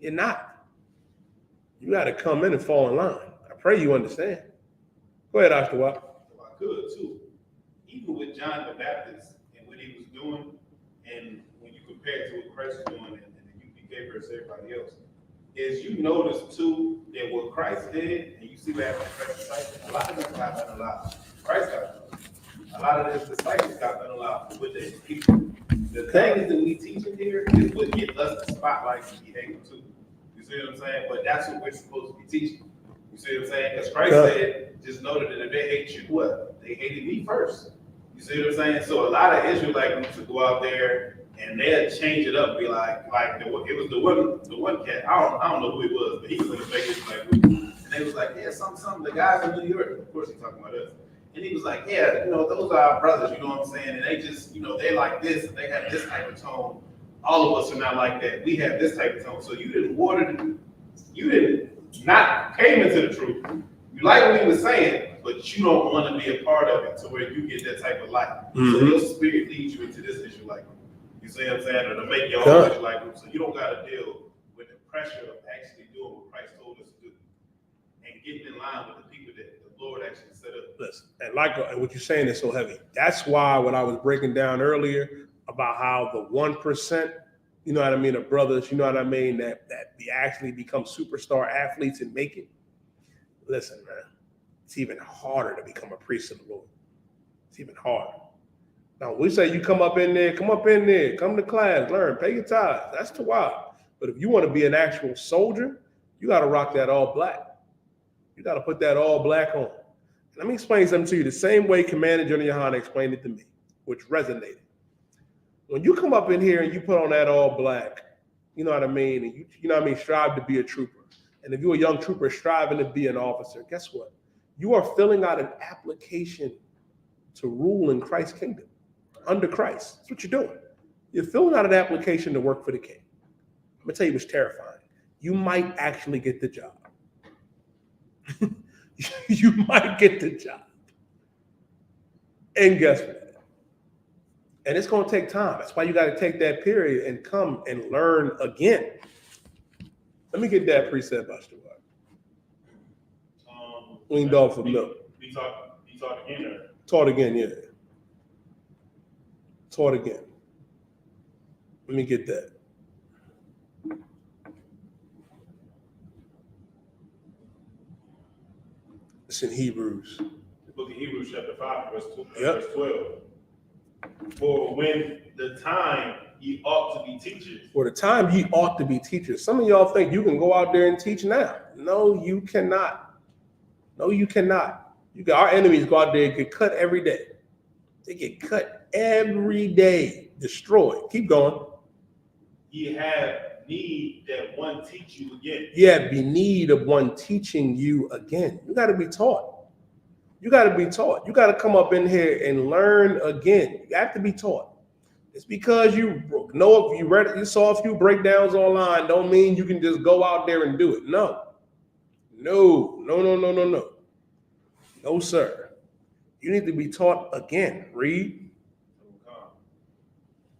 You're not. You got to come in and fall in line. I pray you understand. Go ahead, Ashtawa. If I could too, even with John the Baptist and what he was doing, and when you compare it to what Christ was doing and the U.P.K versus everybody else, is you notice too that what Christ did, and you see what happened to Christ's disciples, a lot of them got unalive. Christ got unalive. A lot of his disciples got unalive with their people. The things that we teaching here is what get us the spotlight to be able to. You see what I'm saying? But that's what we're supposed to be teaching. You see what I'm saying? Because Christ said, just know that if they hate you, what? They hated me first. You see what I'm saying? So a lot of Israelite groups will go out there and they'll change it up, be like it was the one cat. I don't know who he was, but he was in the fake Israelite group. And they was like, yeah, some the guys in New York. Of course, he's talking about us. And he was like, yeah, those are our brothers. You know what I'm saying? And they just, they like this. And they have this type of tone. All of us are not like that. We have this type of tone. So you didn't not came into the truth. You like what he was saying, but you don't want to be a part of it to where you get that type of light. Mm-hmm. So your spirit leads you into this Israelite group. You see what I'm saying? Or to make your own Israelite group. So you don't got to deal with the pressure of actually doing what Christ told us to do and getting in line with the people that the Lord actually set up. Listen, and what you're saying is so heavy. That's why when I was breaking down earlier about how the 1%, you know what I mean, of brothers, you know what I mean, that we actually become superstar athletes and make it. Listen, man, it's even harder to become a priest of the Lord. It's even harder. Now, we say you come up in there, come to class, learn, pay your tithes. That's too wild. But if you want to be an actual soldier, you got to rock that all black. You got to put that all black on. Let me explain something to you the same way Commander General YAHANNA explained it to me, which resonated. When you come up in here and you put on that all black, you know what I mean, and you know what I mean, strive to be a trooper. And if you're a young trooper striving to be an officer, guess what? You are filling out an application to rule in Christ's kingdom, under Christ. That's what you're doing. You're filling out an application to work for the king. I'm gonna tell you what's terrifying. You might actually get the job. You might get the job. And guess what? And it's gonna take time. That's why you gotta take that period and come and learn again. Let me get that precept, Buster. Weaned off of milk. Be taught again, or? Taught again, yeah. Taught again. Let me get that. It's in Hebrews. The book of Hebrews, chapter 5, verse 12. For when the time ye ought to be teachers. For the time ye ought to be teachers. Some of y'all think you can go out there and teach now. No, you cannot. No, you cannot. Our enemies go out there and get cut every day. They get cut every day, destroyed. Keep going. Ye have need that one teach you again. Yeah, be need of one teaching you again. You got to be taught. You got to be taught. You got to come up in here and learn again. You have to be taught. It's because you know if you saw a few breakdowns online, don't mean you can just go out there and do it. No, no, sir. You need to be taught again. Read.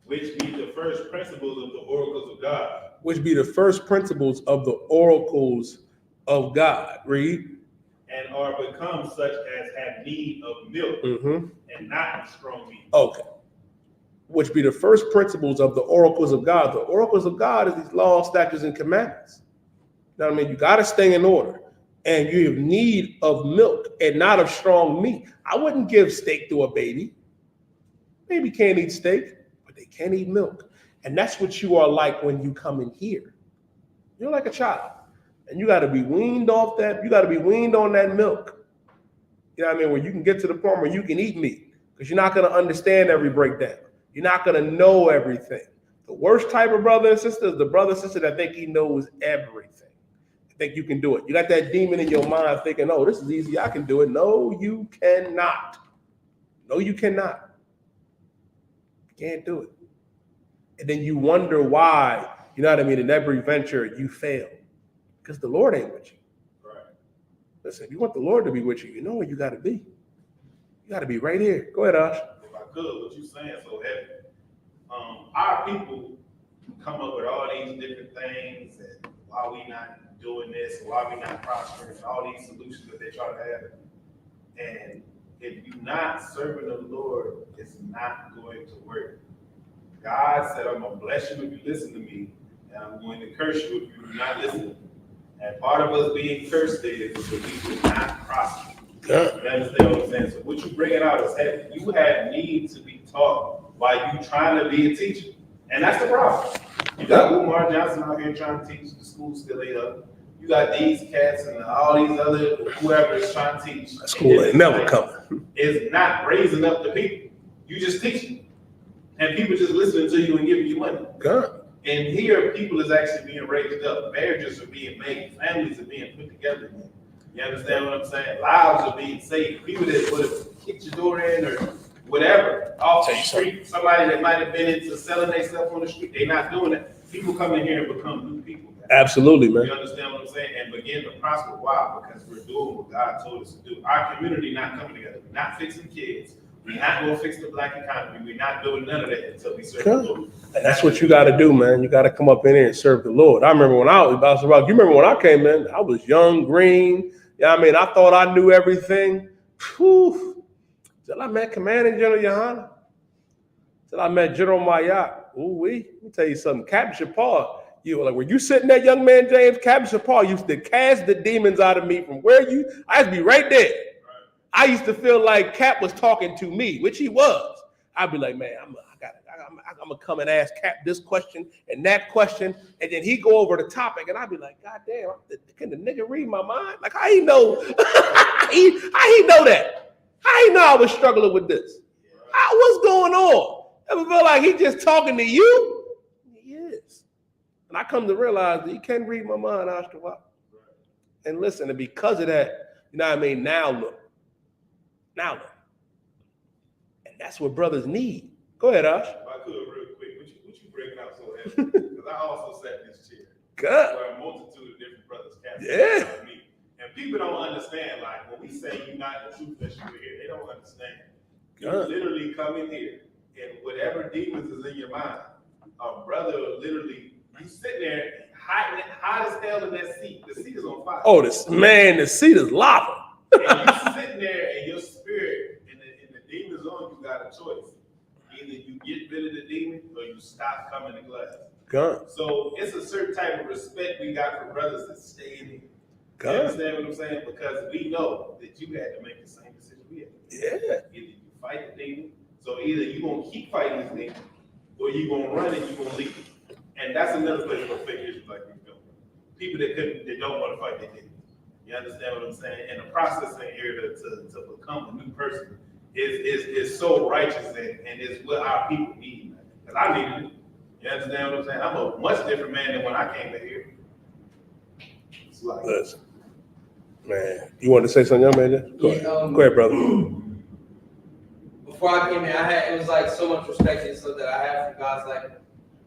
Which be the first principles of the oracles of God. Which be the first principles of the oracles of God. Read. And are become such as have need of milk and not of strong meat. Okay. Which be the first principles of the oracles of God. The oracles of God is these laws, statutes, and commandments. You know what I mean? You got to stay in order. And you have need of milk and not of strong meat. I wouldn't give steak to a baby. Baby can't eat steak, but they can eat milk. And that's what you are like when you come in here. You're like a child. And you got to be weaned off that. You got to be weaned on that milk. You know what I mean? Where you can get to the point where you can eat meat. Because you're not going to understand every breakdown. You're not going to know everything. The worst type of brother and sister is the brother and sister that think he knows everything. Think you can do it. You got that demon in your mind thinking, oh, this is easy. I can do it. No, you cannot. No, you cannot. You can't do it. And then you wonder why, you know what I mean, in every venture you fail. Because the Lord ain't with you. Right. Listen, if you want the Lord to be with you, you know where you got to be. You got to be right here. Go ahead, Ash. If I could, what you saying so heavy. Our people come up with all these different things and why we not doing this, why we not prospering, all these solutions that they try to have. And if you're not serving the Lord, it's not going to work. God said, I'm going to bless you if you listen to me, and I'm going to curse you if you do not listen. And part of us being cursed is that we do not prosper. Yeah. You understand what I'm saying? So what you bringing out is heavy. You have need to be taught while you trying to be a teacher. And that's the problem. You got Umar Johnson out here trying to teach, the school still ain't up. You got these cats and all these other, whoever is trying to teach. School ain't never coming. It's not raising up the people. You just teaching. And people just listening to you and giving you money. God. And here, people is actually being raised up. Marriages are being made. Families are being put together. You understand what I'm saying? Lives are being saved. People that would have kicked your door in or whatever, off the street, somebody that might have been into selling themselves on the street, they're not doing it. People come in here and become new people. Man. Absolutely, man. You understand what I'm saying? And begin to prosper. Why? Because we're doing what God told us to do. Our community not coming together. We're not fixing kids. We're not going to fix the black economy. We're not doing none of that until we serve the Lord. And that's what you got to do, man. You got to come up in here and serve the Lord. I remember when I was about to rock. You remember when I came in? I was young, green. Yeah, I mean, I thought I knew everything. Whew. Till I met Commanding General YAHANNA. Till I met General Mayat. Ooh-wee. Let me tell you something. Captain Paul. You were like, when you sitting there, young man James, Captain Paul used to cast the demons out of me from where you. I used to be right there. I used to feel like Cap was talking to me, which he was. I'd be like, man, I'm gonna come and ask Cap this question and that question, and then he go over the topic, and I'd be like, God damn, can the nigga read my mind? Like, how he know? how he know that? How he know I was struggling with this? What's going on? Ever feel like he just talking to you? He is. And I come to realize that he can read my mind, Ashtawa. And listen, and because of that, you know what I mean? Now look. And that's what brothers need. Go ahead, Ash. If I could, real quick, what you breaking out so heavy? Because I also sat in this chair. Good. Where a multitude of different brothers cast Yeah. me. And people don't understand, like, when we say you're not the truth that you hear, they don't understand. You literally come in here, and whatever demons is in your mind, a brother literally, you sitting there hiding, hot as hell in that seat. The seat is on fire. Oh, the seat is lava. And you sitting there, and your spirit and the demon's on you, got a choice. Either you get rid of the demon or you stop coming to class. God. So it's a certain type of respect we got for brothers that stay in here. God. You understand what I'm saying? Because we know that you had to make the same decision we had. Yeah. Either you fight the demon, so either you're going to keep fighting this demon, or you're going to run and you're going to leave. And that's another place where fake Israelites like people that don't want to fight the demon. You understand what I'm saying? And the process in here to become a new person is so righteous and is what our people need. Because I needed it. You understand what I'm saying? I'm a much different man than when I came in here. It's like, Listen, man, you wanted to say something, young man? Go ahead, go ahead, brother. Before I came here, it was like so much respect and stuff that I had for guys. Like,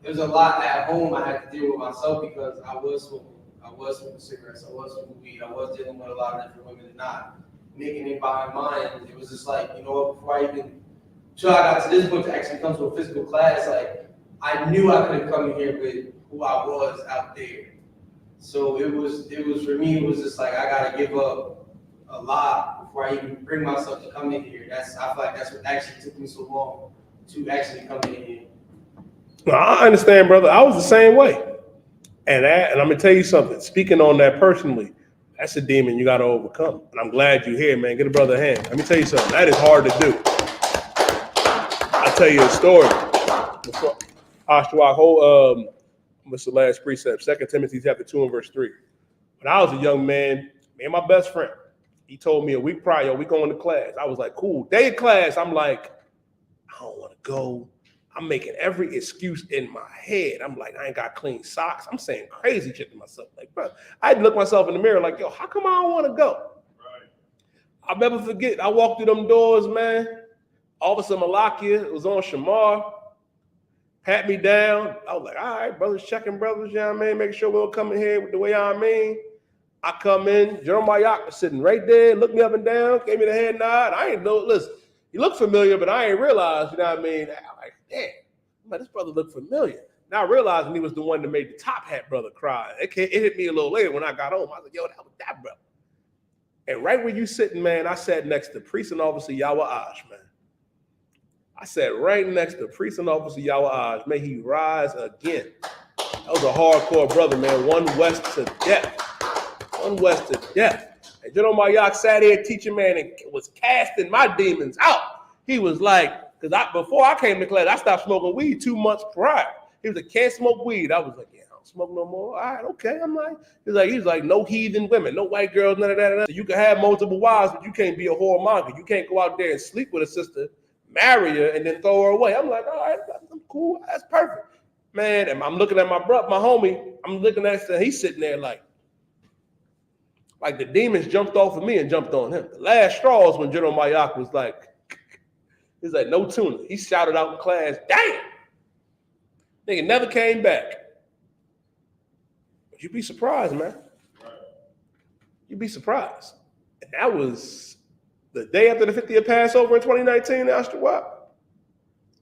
it was a lot at home I had to deal with myself because I was smoking cigarettes, I was smoking weed, I was dealing with a lot of different women and not making it by mind. It was just like, you know what, before I got to this point to actually come to a physical class, like, I knew I couldn't come in here with who I was out there. So it was for me, it was just like, I gotta give up a lot before I even bring myself to come in here. I feel like that's what actually took me so long to actually come in here. No, I understand, brother. I was the same way. And I'm gonna tell you something. Speaking on that personally, that's a demon you gotta overcome. And I'm glad you're here, man. Get a brother a hand. Let me tell you something. That is hard to do. I'll tell you a story. I.S.U.P.K, what's the last precept? 2 Timothy chapter 2 and verse 3. When I was a young man, me and my best friend, he told me a week prior, we going to class. I was like, cool. Day of class, I'm like, I don't want to go. I'm making every excuse in my head. I'm like, I ain't got clean socks. I'm saying crazy shit to myself. Like, bro, I had to look myself in the mirror like, yo, how come I don't want to go? right. I'll never forget. I walked through them doors, man. Officer Malakia was on Shamar, pat me down. I was like, all right, brothers checking brothers, you know what I mean? Make sure we don't come in here with the way I mean. I come in, Jeremiah was sitting right there, looked me up and down, gave me the head nod. I ain't know, listen, he looked familiar, but I ain't realized, you know what I mean? I'm like, damn, man, this brother looked familiar. Now I realized he was the one that made the top hat brother cry. It hit me a little later when I got home. I was like, yo, that was that brother. And right where you sitting, man, I sat next to Priest and Officer YAHANNA, man. I sat right next to Priest and Officer YAHANNA. May he rise again. That was a hardcore brother, man. One West to death. One West to death. And General Mayak sat here teaching, man, and was casting my demons out. He was like, because before I came to class, I stopped smoking weed 2 months prior. He was like, can't smoke weed. I was like, yeah, I don't smoke no more. All right, okay. I'm like, he's like, no heathen women, no white girls, none of that. So you can have multiple wives, but you can't be a whoremonger. You can't go out there and sleep with a sister, marry her, and then throw her away. I'm like, all right, I'm cool. That's perfect. Man, and I'm looking at my homie. I'm looking at him. He's sitting there like the demons jumped off of me and jumped on him. The last straw is when General Mayak was like, he's like, no tuna. He shouted out in class, damn! Nigga never came back. But you'd be surprised, man. You'd be surprised. And that was the day after the 50th Passover in 2019, I.S.U.P.K.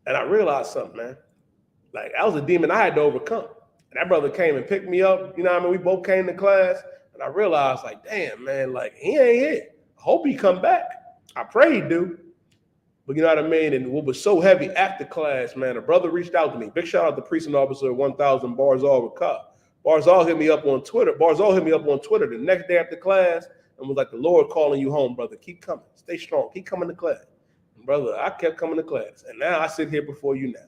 And I realized something, man. Like, that was a demon I had to overcome. And that brother came and picked me up. You know what I mean? We both came to class. And I realized, like, damn, man, like, he ain't here. I hope he come back. I pray he do. But you know what I mean? And what was so heavy after class, man, a brother reached out to me. Big shout out to Precinct Officer 1000 Barzal Rakab. Barzal hit me up on Twitter. The next day after class and was like, the Lord calling you home, brother. Keep coming. Stay strong. Keep coming to class. And brother, I kept coming to class. And now I sit here before you now.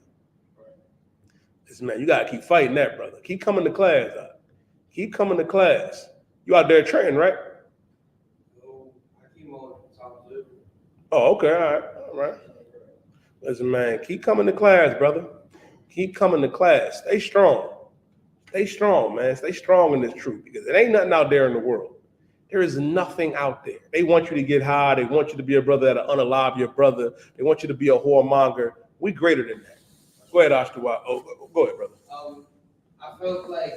Listen, man, you got to keep fighting that, brother. Keep coming to class. Keep coming to class. You out there training, right? Oh, okay, all right. Listen, man, keep coming to class, brother. Keep coming to class. Stay strong. Stay strong, man. Stay strong in this truth because it ain't nothing out there in the world. There is nothing out there. They want you to get high. They want you to be a brother that'll unalive your brother. They want you to be a whoremonger. We greater than that. Go ahead, I.S.U.P.K. Go ahead, brother. I felt like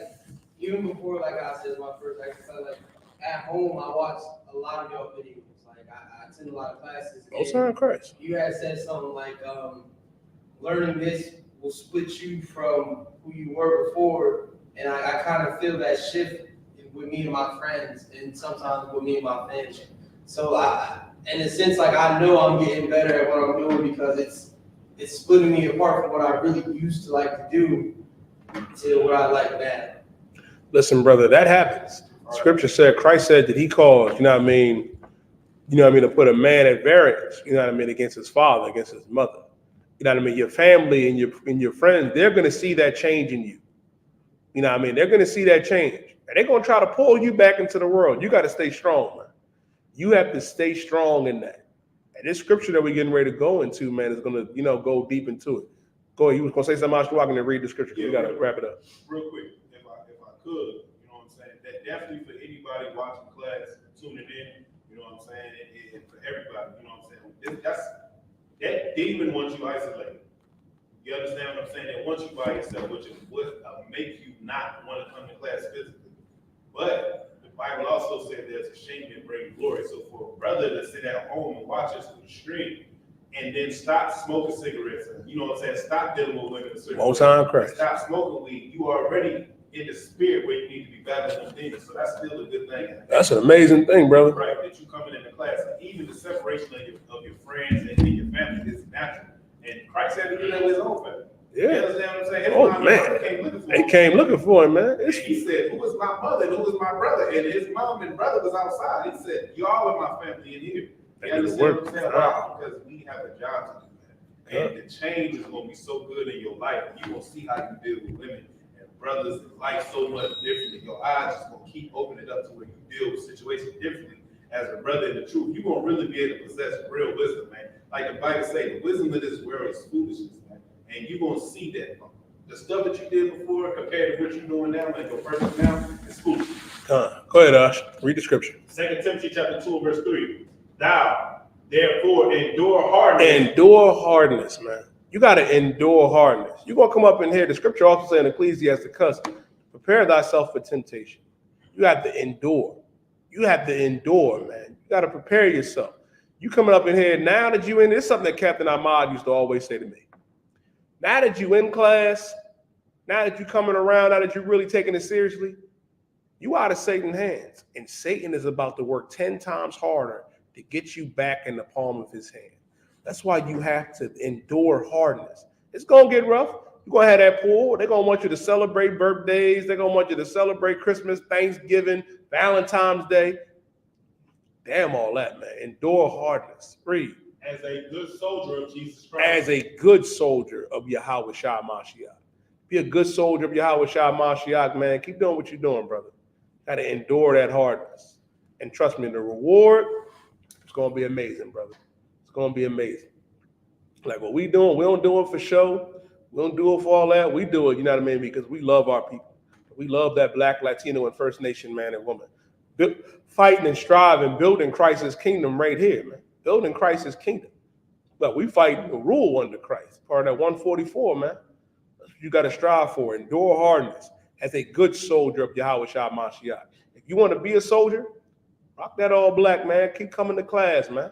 even before, like I said, my first, I felt like at home I watched a lot of y'all videos. Like I attend a lot of classes. Oh, son, Christ. You had said something like learning this will split you from who you were before, and I kind of feel that shift with me and my friends, and sometimes with me and my family. So in a sense, like I know I'm getting better at what I'm doing because it's splitting me apart from what I really used to like to do to what I like now. Listen, brother, that happens. Scripture said, Christ said that he called, to put a man at variance, against his father, against his mother. Your family and your friends, they're going to see that change in you. They're going to see that change. And they're going to try to pull you back into the world. You got to stay strong, man. You have to stay strong in that. And this scripture that we're getting ready to go into, man, is going to, go deep into it. Go ahead. You was gonna say something else, you and then read the scripture. Yeah, We gotta real- wrap it up. Real quick, if I could, you know what I'm saying? That definitely for anybody watching class, tuning in, you know what I'm saying? And for everybody, you know what I'm saying? That demon wants you isolated. You understand what I'm saying? They want you by yourself, which is what make you not want to come to class physically. But the Bible also said there's a shame that brings glory. So for a brother to sit at home and watch us through the stream, and then stop smoking cigarettes, and you know what I'm saying, stop dealing with women a certain Most way, time, and Christ. stop smoking weed, you are already in the spirit where you need to be battling them demons. So that's still a good thing. That's an amazing thing, brother. Right, that you coming into class, and even the separation of your friends and your family is natural. And Christ had to do that with his own family. You Yeah. understand what I'm saying? His Oh mom and man, brother came looking for they him. came looking for him, man. And he said, "Who was my mother and who was my brother?" And his mom and brother was outside. He said, "Y'all are my family in here." They You do the understand work. what I'm saying? Why? Because we have a job to do, man. And the change is gonna be so good in your life. You're gonna see how you deal with women and brothers and life so much differently. Your eyes just gonna keep opening up to where you deal with situations differently as a brother in the truth. You're gonna really be able to possess real wisdom, man. Like the Bible says, the wisdom of this world is foolishness, man. And you're gonna see that. The stuff that you did before compared to what you're doing now, like your person now, is foolishness. Go ahead, Ash. Read the scripture. 2 Timothy chapter 2, verse 3. Thou, therefore, endure hardness. Endure hardness, man. You got to endure hardness. You're going to come up in here. The scripture also says in Ecclesiastes, prepare thyself for temptation. You have to endure. You have to endure, man. You got to prepare yourself. You coming up in here, now that you in, this is something that Captain Ahmad used to always say to me. Now that you in class, now that you coming around, now that you're really taking it seriously, you out of Satan's hands. And Satan is about to work 10 times harder to get you back in the palm of his hand. That's why you have to endure hardness. It's going to get rough. You're going to have that pool. They're going to want you to celebrate birthdays. They're going to want you to celebrate Christmas, Thanksgiving, Valentine's Day. Damn all that, man. Endure hardness. Read. As a good soldier of Jesus Christ. As a good soldier of Yahweh Shah Mashiach. Be a good soldier of Yahweh Shah Mashiach, man. Keep doing what you're doing, brother. Got to endure that hardness. And trust me, the reward is going to be amazing, brother. It's going to be amazing. Like what we doing, we don't do it for show. We don't do it for all that. We do it, you know what I mean, because we love our people. We love that Black, Latino, and First Nation man and woman. Fighting and striving, building Christ's kingdom right here, man. Building Christ's kingdom. But we fight the rule under Christ. Part of that 144, man. You got to strive for. Endure hardness as a good soldier of Yahweh Shah Mashiach. If you want to be a soldier, rock that all black, man. Keep coming to class, man.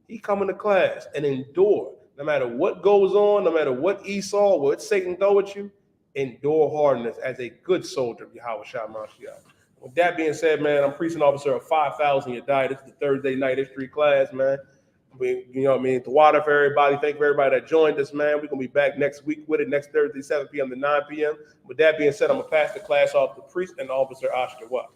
Keep coming to class and endure. No matter what goes on, no matter what Esau, what Satan throw at you, endure hardness as a good soldier of Yahweh Shah Mashiach. With that being said, man, I'm preaching officer of 5,000 Yadai. This is the Thursday night history class, man. You know what I mean? The water for everybody. Thank you for everybody that joined us, man. We're going to be back next week with it, next Thursday, 7 p.m. to 9 p.m. With that being said, I'm going to pass the class off to priest and officer Isupk.